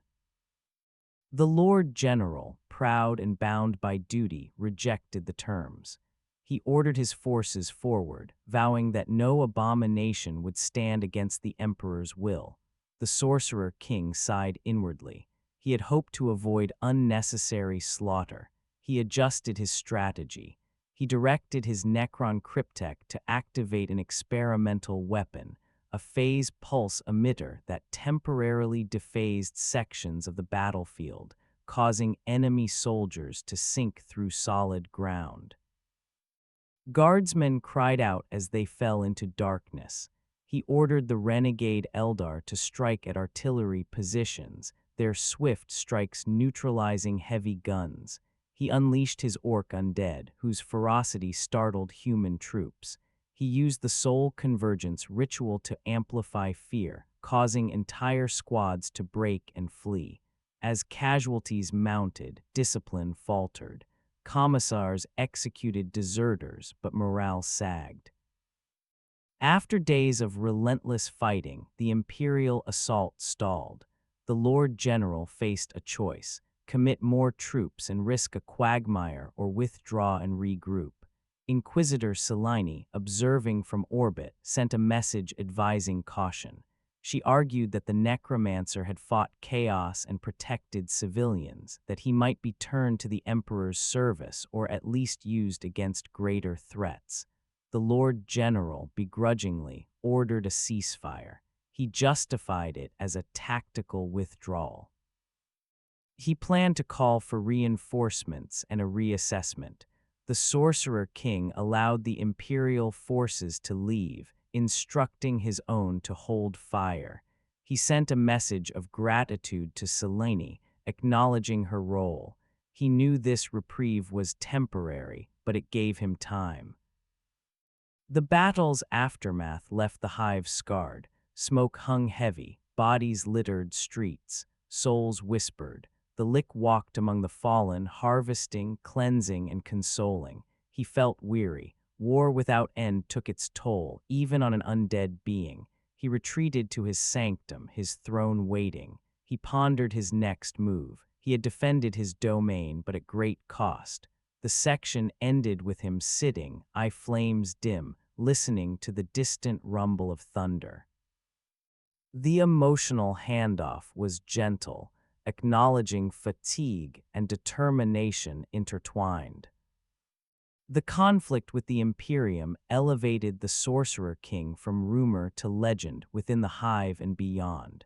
The Lord General, proud and bound by duty, rejected the terms. He ordered his forces forward, vowing that no abomination would stand against the Emperor's will. The Sorcerer King sighed inwardly. He had hoped to avoid unnecessary slaughter. He adjusted his strategy. He directed his Necron cryptek to activate an experimental weapon, a phase pulse emitter that temporarily dephased sections of the battlefield, causing enemy soldiers to sink through solid ground. Guardsmen cried out as they fell into darkness. He ordered the renegade Eldar to strike at artillery positions, their swift strikes neutralizing heavy guns. He unleashed his Ork undead, whose ferocity startled human troops. He used the soul convergence ritual to amplify fear, causing entire squads to break and flee. As casualties mounted, discipline faltered. Commissars executed deserters, but morale sagged. After days of relentless fighting, the Imperial assault stalled. The Lord General faced a choice: commit more troops and risk a quagmire, or withdraw and regroup. Inquisitor Selene, observing from orbit, sent a message advising caution. She argued that the necromancer had fought chaos and protected civilians, that he might be turned to the Emperor's service or at least used against greater threats. The Lord General begrudgingly ordered a ceasefire. He justified it as a tactical withdrawal. He planned to call for reinforcements and a reassessment. The Sorcerer King allowed the Imperial forces to leave, instructing his own to hold fire. He sent a message of gratitude to Selene, acknowledging her role. He knew this reprieve was temporary, but it gave him time. The battle's aftermath left the hive scarred. Smoke hung heavy, bodies littered streets, souls whispered. The Lick walked among the fallen, harvesting, cleansing, and consoling. He felt weary. War without end took its toll, even on an undead being. He retreated to his sanctum, his throne waiting. He pondered his next move. He had defended his domain, but at great cost. The section ended with him sitting, eye flames dim, listening to the distant rumble of thunder. The emotional handoff was gentle, acknowledging fatigue and determination intertwined. The conflict with the Imperium elevated the Sorcerer King from rumor to legend within the Hive and beyond.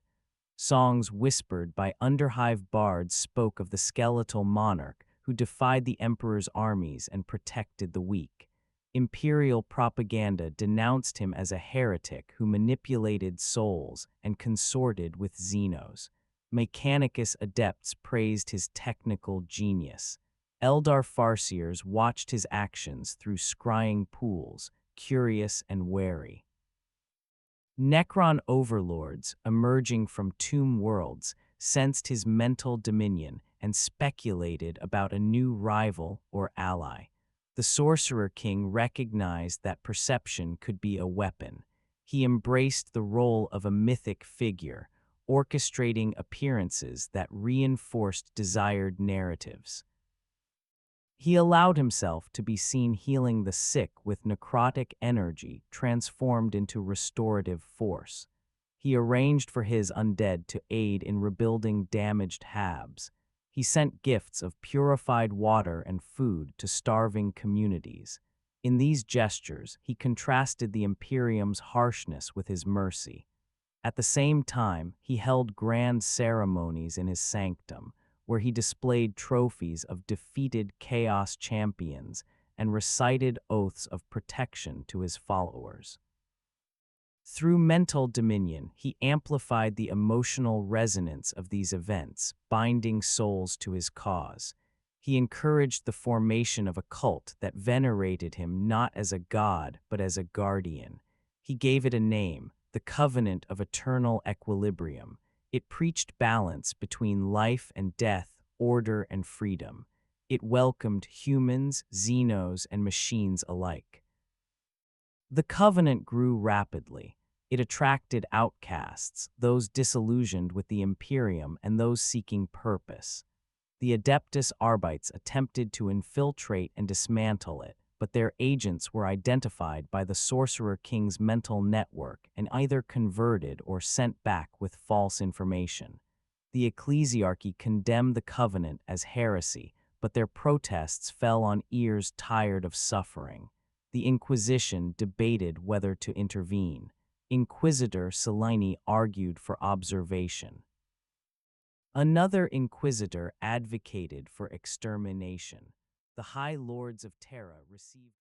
Songs whispered by underhive bards spoke of the skeletal monarch who defied the Emperor's armies and protected the weak. Imperial propaganda denounced him as a heretic who manipulated souls and consorted with Xenos. Mechanicus adepts praised his technical genius. Eldar farseers watched his actions through scrying pools, curious and wary. Necron overlords, emerging from tomb worlds, sensed his mental dominion and speculated about a new rival or ally. The Sorcerer King recognized that perception could be a weapon. He embraced the role of a mythic figure, orchestrating appearances that reinforced desired narratives. He allowed himself to be seen healing the sick with necrotic energy transformed into restorative force. He arranged for his undead to aid in rebuilding damaged halves. He sent gifts of purified water and food to starving communities. In these gestures, he contrasted the Imperium's harshness with his mercy. At the same time, he held grand ceremonies in his sanctum, where he displayed trophies of defeated chaos champions and recited oaths of protection to his followers. Through mental dominion, he amplified the emotional resonance of these events, binding souls to his cause. He encouraged the formation of a cult that venerated him not as a god, but as a guardian. He gave it a name, the Covenant of Eternal Equilibrium. It preached balance between life and death, order and freedom. It welcomed humans, Xenos, and machines alike. The Covenant grew rapidly. It attracted outcasts, those disillusioned with the Imperium and those seeking purpose. The Adepta Sororitas attempted to infiltrate and dismantle it, but their agents were identified by the Sorcerer King's mental network and either converted or sent back with false information. The ecclesiarchy condemned the Covenant as heresy, but their protests fell on ears tired of suffering. The Inquisition debated whether to intervene. Inquisitor Selene argued for observation. Another Inquisitor advocated for extermination. The High Lords of Terra received